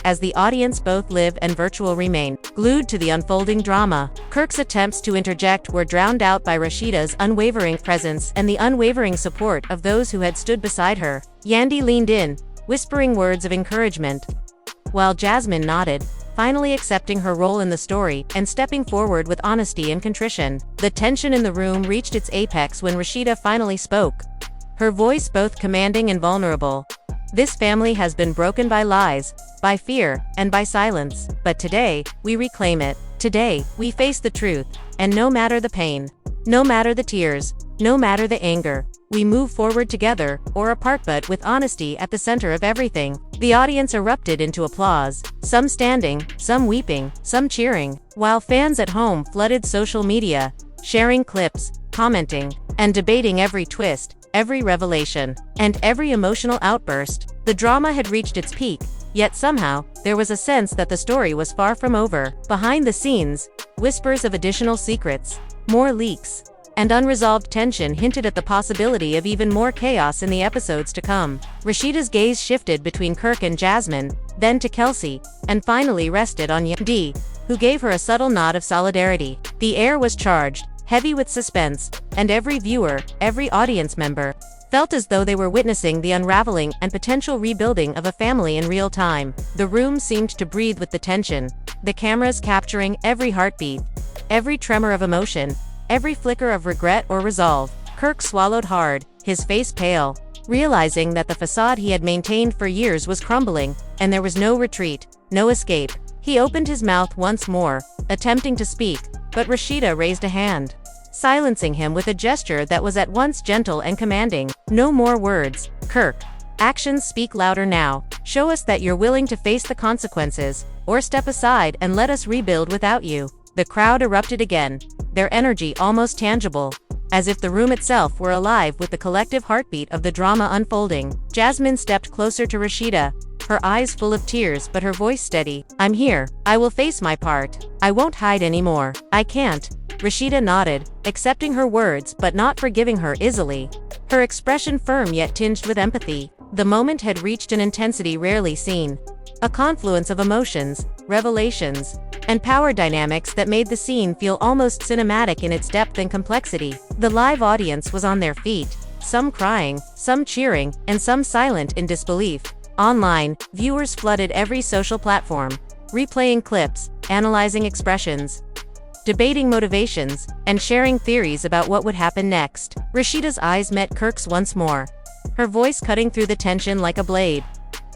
glued to the unfolding drama. Kirk's attempts to interject were drowned out by Rasheeda's unwavering presence and the unwavering support of those who had stood beside her. Yandy leaned in, whispering words of encouragement, while Jasmine nodded, finally accepting her role in the story and stepping forward with honesty and contrition. The tension in the room reached its apex when Rasheeda finally spoke, her voice both commanding and vulnerable. This family has been broken by lies, by fear, and by silence, but today, we reclaim it. Today, we face the truth, and no matter the pain, no matter the tears, no matter the anger, we move forward together, or apart, but with honesty at the center of everything. The audience erupted into applause, some standing, some weeping, some cheering, while fans at home flooded social media, sharing clips, commenting, and debating every twist, every revelation, and every emotional outburst. The drama had reached its peak, yet somehow, there was a sense that the story was far from over. Behind the scenes, whispers of additional secrets, more leaks, and unresolved tension hinted at the possibility of even more chaos in the episodes to come. Rasheeda's gaze shifted between Kirk and Jasmine, then to Kelsey, and finally rested on Yandy, who gave her a subtle nod of solidarity. The air was charged, heavy with suspense, and every viewer, every audience member, felt as though they were witnessing the unraveling and potential rebuilding of a family in real time. The room seemed to breathe with the tension, the cameras capturing every heartbeat, every tremor of emotion, every flicker of regret or resolve. Kirk swallowed hard, his face pale, realizing that the facade he had maintained for years was crumbling, and there was no retreat, no escape. He opened his mouth once more, attempting to speak, but Rasheeda raised a hand, silencing him with a gesture that was at once gentle and commanding. No more words, Kirk. Actions speak louder now. Show us that you're willing to face the consequences, or step aside and let us rebuild without you. The crowd erupted again, their energy almost tangible, as if the room itself were alive with the collective heartbeat of the drama unfolding. Jasmine stepped closer to Rasheeda, her eyes full of tears but her voice steady. I'm here. I will face my part. I won't hide anymore. I can't. Rasheeda nodded, accepting her words but not forgiving her easily, her expression firm yet tinged with empathy. The moment had reached an intensity rarely seen, a confluence of emotions, revelations, and power dynamics that made the scene feel almost cinematic in its depth and complexity. The live audience was on their feet, some crying, some cheering, and some silent in disbelief. Online, viewers flooded every social platform, replaying clips, analyzing expressions, debating motivations, and sharing theories about what would happen next. Rasheeda's eyes met Kirk's once more, her voice cutting through the tension like a blade.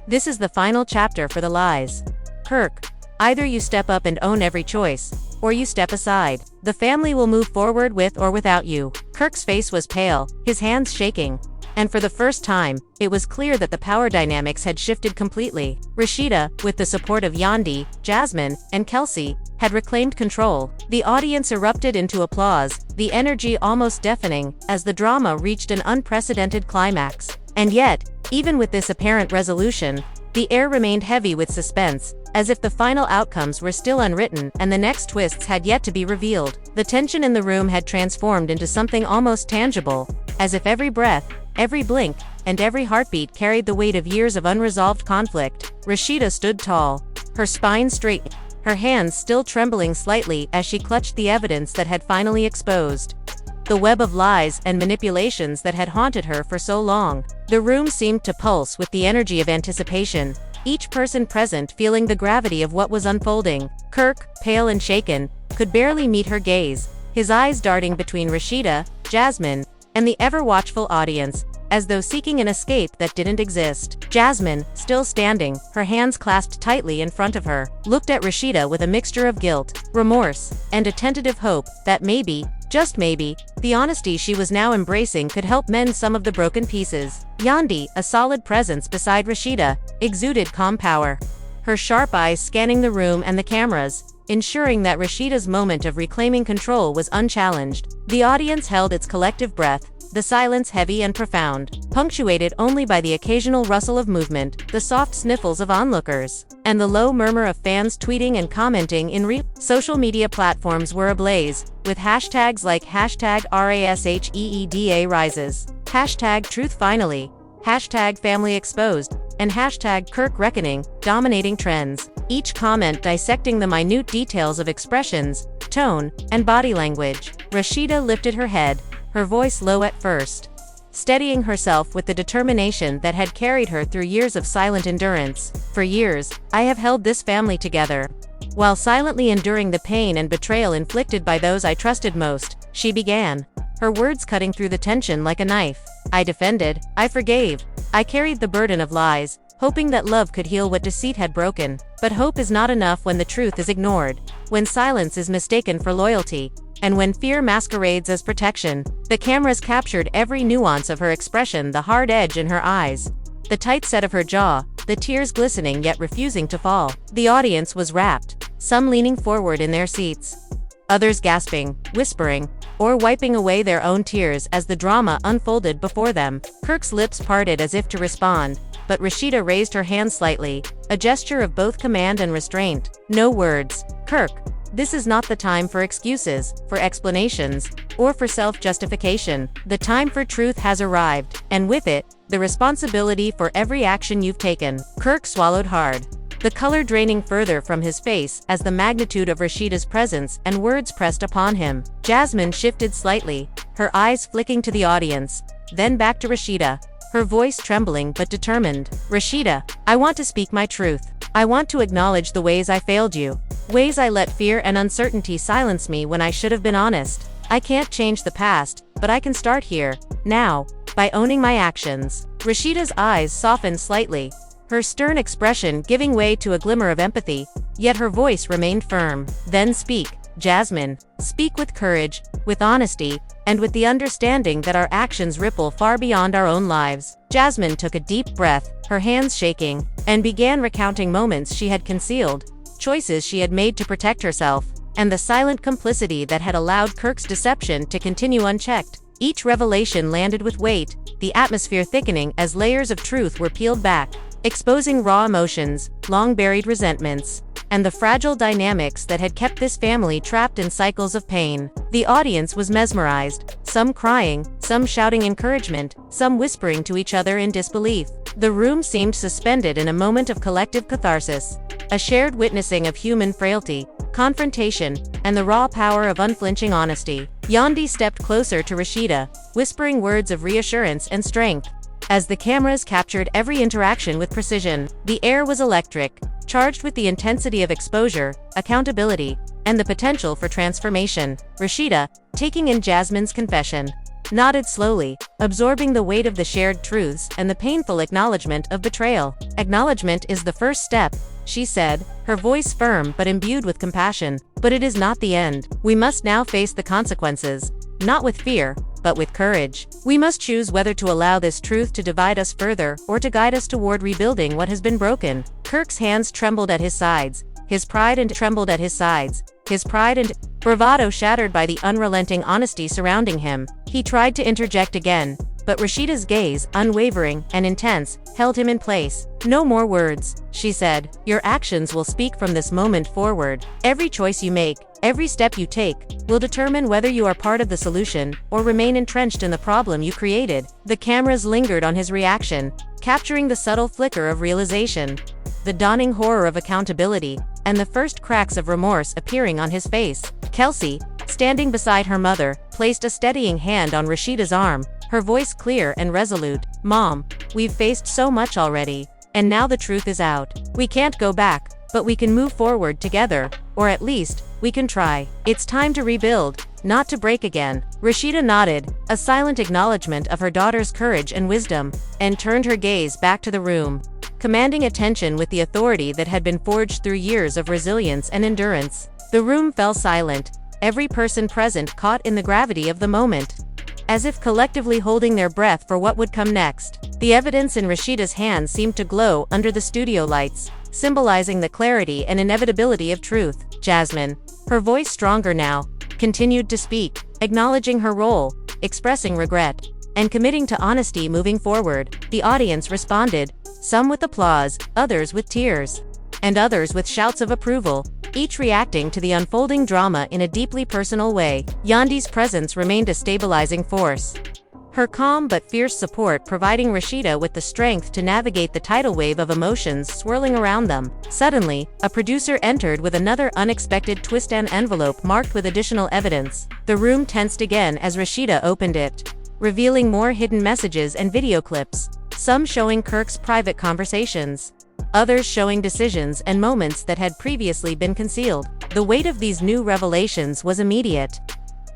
This is the final chapter for the lies. Kirk, either you step up and own every choice, or you step aside. The family will move forward with or without you. Kirk's face was pale, his hands shaking, and for the first time, it was clear that the power dynamics had shifted completely. Rasheeda, with the support of Yandy, Jasmine, and Kelsey, had reclaimed control. The audience erupted into applause, the energy almost deafening, as the drama reached an unprecedented climax. And yet, even with this apparent resolution, the air remained heavy with suspense, as if the final outcomes were still unwritten and the next twists had yet to be revealed. The tension in the room had transformed into something almost tangible, as if every breath, every blink, and every heartbeat carried the weight of years of unresolved conflict. Rasheeda stood tall, her spine straight, her hands still trembling slightly as she clutched the evidence that had finally exposed the web of lies and manipulations that had haunted her for so long. The room seemed to pulse with the energy of anticipation, each person present feeling the gravity of what was unfolding. Kirk, pale and shaken, could barely meet her gaze, his eyes darting between Rasheeda, Jasmine, and the ever-watchful audience, as though seeking an escape that didn't exist. Jasmine, still standing, her hands clasped tightly in front of her, looked at Rasheeda with a mixture of guilt, remorse, and a tentative hope that maybe, just maybe, the honesty she was now embracing could help mend some of the broken pieces. Yandy, a solid presence beside Rasheeda, exuded calm power, her sharp eyes scanning the room and the cameras, ensuring that Rasheeda's moment of reclaiming control was unchallenged. The audience held its collective breath, the silence heavy and profound, punctuated only by the occasional rustle of movement, the soft sniffles of onlookers, and the low murmur of fans tweeting and commenting in social media platforms were ablaze, with hashtags like #RASHEEDA rises, #TruthFinally, #FamilyExposed, and #KirkReckoning, dominating trends, each comment dissecting the minute details of expressions, tone, and body language. Rasheeda lifted her head, her voice low at first, steadying herself with the determination that had carried her through years of silent endurance. For years, I have held this family together, while silently enduring the pain and betrayal inflicted by those I trusted most, she began, her words cutting through the tension like a knife. I defended, I forgave, I carried the burden of lies, hoping that love could heal what deceit had broken. But hope is not enough when the truth is ignored, when silence is mistaken for loyalty, and when fear masquerades as protection. The cameras captured every nuance of her expression, the hard edge in her eyes, the tight set of her jaw, the tears glistening yet refusing to fall. The audience was rapt, some leaning forward in their seats, others gasping, whispering, or wiping away their own tears as the drama unfolded before them. Kirk's lips parted as if to respond, but Rasheeda raised her hand slightly, a gesture of both command and restraint. No words. Kirk, this is not the time for excuses, for explanations, or for self-justification. The time for truth has arrived, and with it, the responsibility for every action you've taken. Kirk swallowed hard, the color draining further from his face as the magnitude of Rasheeda's presence and words pressed upon him. Jasmine shifted slightly, her eyes flicking to the audience, then back to Rasheeda, her voice trembling but determined. Rasheeda, I want to speak my truth. I want to acknowledge the ways I failed you, ways I let fear and uncertainty silence me when I should have been honest. I can't change the past, but I can start here, now, by owning my actions. Rasheeda's eyes softened slightly, her stern expression giving way to a glimmer of empathy, yet her voice remained firm. Then speak, Jasmine. Speak with courage, with honesty, and with the understanding that our actions ripple far beyond our own lives. Jasmine took a deep breath, her hands shaking, and began recounting moments she had concealed, choices she had made to protect herself, and the silent complicity that had allowed Kirk's deception to continue unchecked. Each revelation landed with weight, the atmosphere thickening as layers of truth were peeled back, exposing raw emotions, long-buried resentments, and the fragile dynamics that had kept this family trapped in cycles of pain. The audience was mesmerized, some crying, some shouting encouragement, some whispering to each other in disbelief. The room seemed suspended in a moment of collective catharsis, a shared witnessing of human frailty, confrontation, and the raw power of unflinching honesty. Yandy stepped closer to Rasheeda, whispering words of reassurance and strength. As the cameras captured every interaction with precision, the air was electric, charged with the intensity of exposure, accountability, and the potential for transformation. Rasheeda, taking in Jasmine's confession, nodded slowly, absorbing the weight of the shared truths and the painful acknowledgement of betrayal. Acknowledgement is the first step, she said, her voice firm but imbued with compassion. But it is not the end. We must now face the consequences, not with fear, but with courage. We must choose whether to allow this truth to divide us further or to guide us toward rebuilding what has been broken. Kirk's hands trembled at his sides, his pride and bravado shattered by the unrelenting honesty surrounding him. He tried to interject again, but Rasheeda's gaze, unwavering and intense, held him in place. No more words, she said. Your actions will speak from this moment forward. Every choice you make, every step you take, will determine whether you are part of the solution or remain entrenched in the problem you created. The cameras lingered on his reaction, capturing the subtle flicker of realization, the dawning horror of accountability, and the first cracks of remorse appearing on his face. Kelsey, standing beside her mother, placed a steadying hand on Rasheeda's arm, her voice clear and resolute. "Mom, we've faced so much already, and now the truth is out. We can't go back, but we can move forward together, or at least, we can try. It's time to rebuild, not to break again." Rasheeda nodded, a silent acknowledgement of her daughter's courage and wisdom, and turned her gaze back to the room, commanding attention with the authority that had been forged through years of resilience and endurance. The room fell silent, every person present caught in the gravity of the moment, as if collectively holding their breath for what would come next. The evidence in Rasheeda's hand seemed to glow under the studio lights, symbolizing the clarity and inevitability of truth. Jasmine, her voice stronger now, continued to speak, acknowledging her role, expressing regret, and committing to honesty moving forward. The audience responded, some with applause, others with tears, and others with shouts of approval, each reacting to the unfolding drama in a deeply personal way. Yandy's presence remained a stabilizing force, her calm but fierce support providing Rasheeda with the strength to navigate the tidal wave of emotions swirling around them. Suddenly, a producer entered with another unexpected twist, an envelope marked with additional evidence. The room tensed again as Rasheeda opened it, revealing more hidden messages and video clips, some showing Kirk's private conversations, others showing decisions and moments that had previously been concealed. The weight of these new revelations was immediate.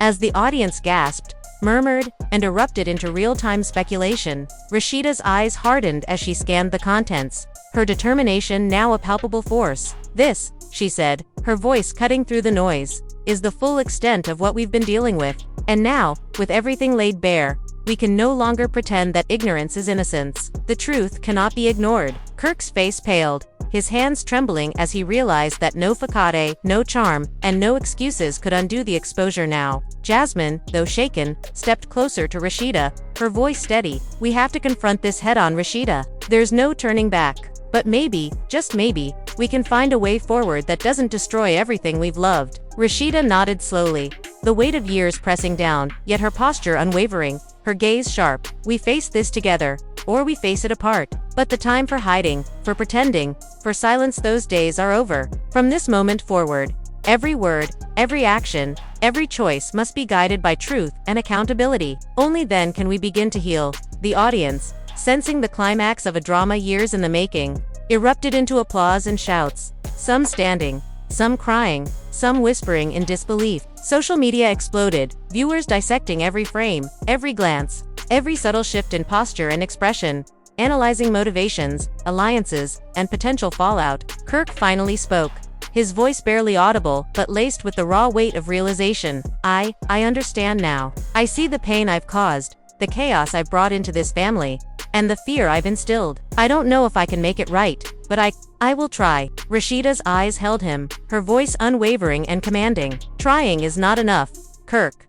As the audience gasped, murmured, and erupted into real-time speculation, Rasheeda's eyes hardened as she scanned the contents, her determination now a palpable force. "This," she said, her voice cutting through the noise, "is the full extent of what we've been dealing with. And now, with everything laid bare, we can no longer pretend that ignorance is innocence. The truth cannot be ignored." Kirk's face paled, his hands trembling as he realized that no facade, no charm, and no excuses could undo the exposure now. Jasmine, though shaken, stepped closer to Rasheeda, her voice steady. "We have to confront this head-on, Rasheeda. There's no turning back. But maybe, just maybe, we can find a way forward that doesn't destroy everything we've loved." Rasheeda nodded slowly, the weight of years pressing down, yet her posture unwavering, her gaze sharp. "We face this together, or we face it apart. But the time for hiding, for pretending, for silence, those days are over. From this moment forward, every word, every action, every choice must be guided by truth and accountability. Only then can we begin to heal." The audience, sensing the climax of a drama years in the making, erupted into applause and shouts, some standing, some crying, some whispering in disbelief. Social media exploded, viewers dissecting every frame, every glance, every subtle shift in posture and expression, analyzing motivations, alliances, and potential fallout. Kirk finally spoke, his voice barely audible but laced with the raw weight of realization. I understand now. I see the pain I've caused, the chaos I've brought into this family, and the fear I've instilled. I don't know if I can make it right, but I will try." Rasheeda's eyes held him, her voice unwavering and commanding. "Trying is not enough, Kirk.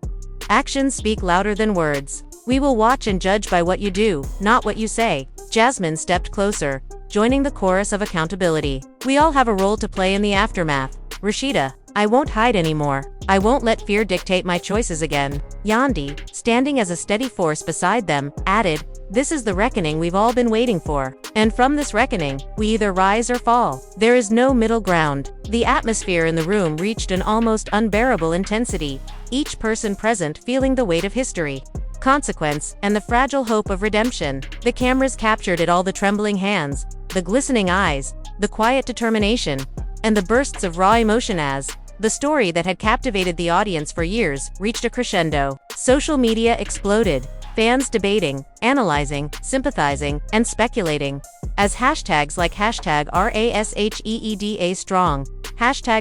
Actions speak louder than words. We will watch and judge by what you do, not what you say." Jasmine stepped closer, joining the chorus of accountability. "We all have a role to play in the aftermath. Rasheeda, I won't hide anymore. I won't let fear dictate my choices again." Yandy, standing as a steady force beside them, added, "This is the reckoning we've all been waiting for. And from this reckoning, we either rise or fall. There is no middle ground." The atmosphere in the room reached an almost unbearable intensity, each person present feeling the weight of history, consequence, and the fragile hope of redemption. The cameras captured it all, the trembling hands, the glistening eyes, the quiet determination, and the bursts of raw emotion as the story that had captivated the audience for years reached a crescendo. Social media exploded, fans debating, analyzing, sympathizing, and speculating, as hashtags like #RASHEEDA strong,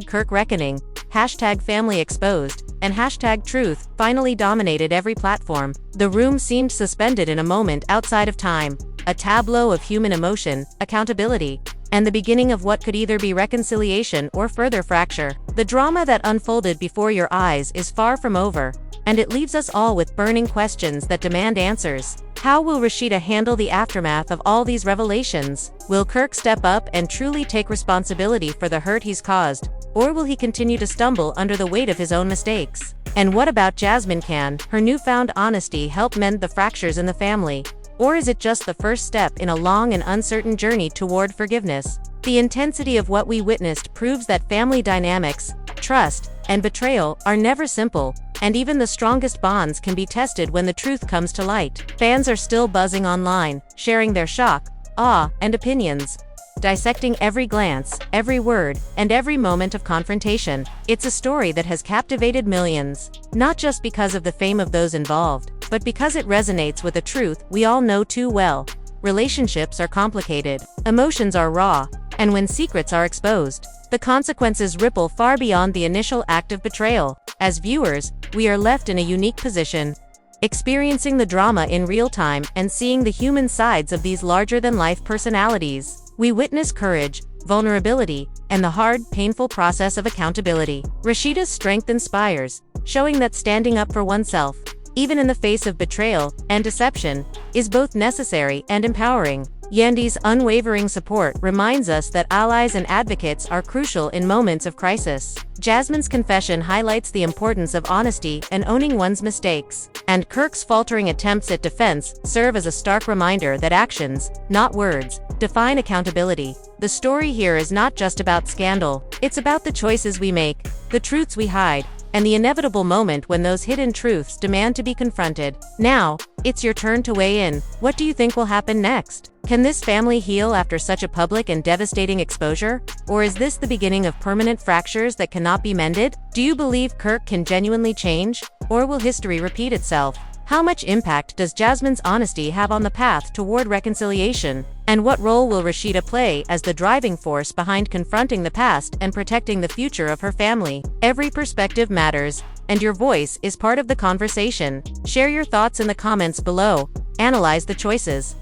#Kirk reckoning, #family exposed, and #truth finally dominated every platform. The room seemed suspended in a moment outside of time, a tableau of human emotion, accountability, and the beginning of what could either be reconciliation or further fracture. The drama that unfolded before your eyes is far from over, and it leaves us all with burning questions that demand answers. How will Rasheeda handle the aftermath of all these revelations? Will Kirk step up and truly take responsibility for the hurt he's caused, or will he continue to stumble under the weight of his own mistakes? And what about Jasmine? Can her newfound honesty help mend the fractures in the family? Or is it just the first step in a long and uncertain journey toward forgiveness? The intensity of what we witnessed proves that family dynamics, trust, and betrayal are never simple, and even the strongest bonds can be tested when the truth comes to light. Fans are still buzzing online, sharing their shock, awe, and opinions, dissecting every glance, every word, and every moment of confrontation. It's a story that has captivated millions, not just because of the fame of those involved, but because it resonates with a truth we all know too well. Relationships are complicated, emotions are raw, and when secrets are exposed, the consequences ripple far beyond the initial act of betrayal. As viewers, we are left in a unique position, experiencing the drama in real time and seeing the human sides of these larger-than-life personalities. We witness courage, vulnerability, and the hard, painful process of accountability. Rasheeda's strength inspires, showing that standing up for oneself, even in the face of betrayal and deception, is both necessary and empowering. Yandy's unwavering support reminds us that allies and advocates are crucial in moments of crisis. Jasmine's confession highlights the importance of honesty and owning one's mistakes, and Kirk's faltering attempts at defense serve as a stark reminder that actions, not words, define accountability. The story here is not just about scandal, it's about the choices we make, the truths we hide, and the inevitable moment when those hidden truths demand to be confronted. Now, it's your turn to weigh in. What do you think will happen next? Can this family heal after such a public and devastating exposure? Or is this the beginning of permanent fractures that cannot be mended? Do you believe Kirk can genuinely change? Or will history repeat itself? How much impact does Jasmine's honesty have on the path toward reconciliation? And what role will Rasheeda play as the driving force behind confronting the past and protecting the future of her family? Every perspective matters, and your voice is part of the conversation. Share your thoughts in the comments below, analyze the choices,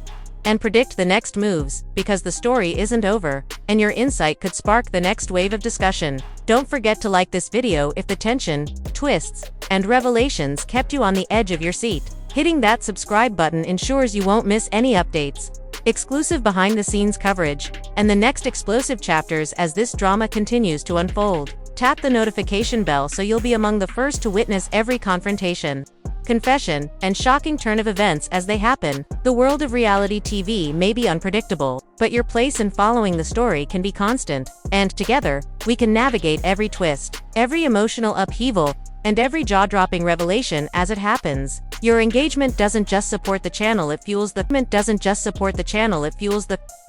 and predict the next moves, because the story isn't over, and your insight could spark the next wave of discussion. Don't forget to like this video if the tension, twists, and revelations kept you on the edge of your seat. Hitting that subscribe button ensures you won't miss any updates, exclusive behind-the-scenes coverage, and the next explosive chapters as this drama continues to unfold. Tap the notification bell so you'll be among the first to witness every confrontation, confession, and shocking turn of events as they happen. The world of reality TV may be unpredictable, but your place in following the story can be constant, and together, we can navigate every twist, every emotional upheaval, and every jaw-dropping revelation as it happens. Your engagement doesn't just support the channel, it fuels the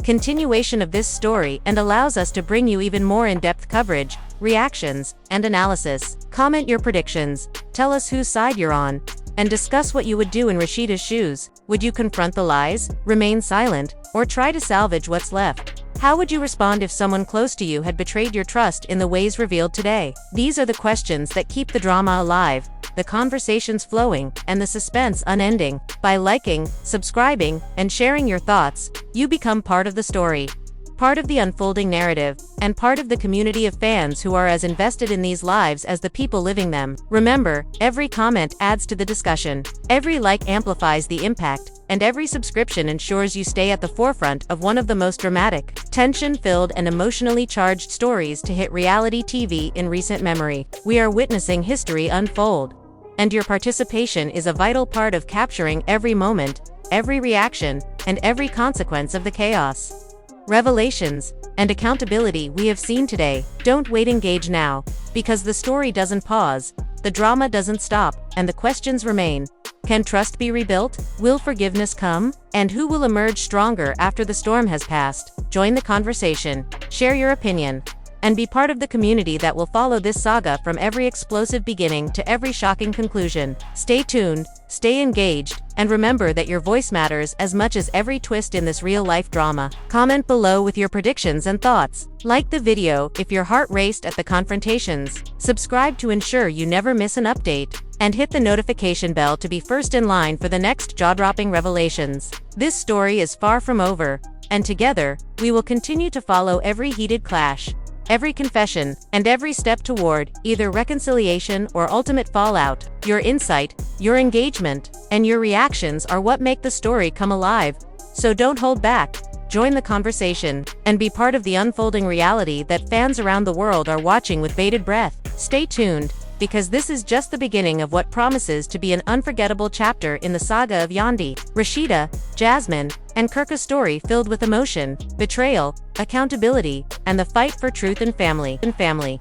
continuation of this story and allows us to bring you even more in-depth coverage, reactions, and analysis. Comment your predictions, tell us whose side you're on, and discuss what you would do in Rasheeda's shoes. Would you confront the lies, remain silent, or try to salvage what's left? How would you respond if someone close to you had betrayed your trust in the ways revealed today? These are the questions that keep the drama alive, the conversations flowing, and the suspense unending. By liking, subscribing, and sharing your thoughts, you become part of the story, part of the unfolding narrative, and part of the community of fans who are as invested in these lives as the people living them. Remember, every comment adds to the discussion, every like amplifies the impact, and every subscription ensures you stay at the forefront of one of the most dramatic, tension-filled, and emotionally charged stories to hit reality TV in recent memory. We are witnessing history unfold, and your participation is a vital part of capturing every moment, every reaction, and every consequence of the chaos, revelations, and accountability we have seen today. Don't wait, engage now, because the story doesn't pause, the drama doesn't stop, and the questions remain. Can trust be rebuilt? Will forgiveness come? And who will emerge stronger after the storm has passed? Join the conversation, share your opinion, and be part of the community that will follow this saga from every explosive beginning to every shocking conclusion. Stay tuned, stay engaged, and remember that your voice matters as much as every twist in this real-life drama. Comment below with your predictions and thoughts. Like the video if your heart raced at the confrontations. Subscribe to ensure you never miss an update, and hit the notification bell to be first in line for the next jaw-dropping revelations. This story is far from over, and together, we will continue to follow every heated clash, every confession, and every step toward either reconciliation or ultimate fallout. Your insight, your engagement, and your reactions are what make the story come alive. So don't hold back, join the conversation, and be part of the unfolding reality that fans around the world are watching with bated breath. Stay tuned, because this is just the beginning of what promises to be an unforgettable chapter in the saga of Yandy, Rasheeda, Jasmine, and Kirk, a story filled with emotion, betrayal, accountability, and the fight for truth and family.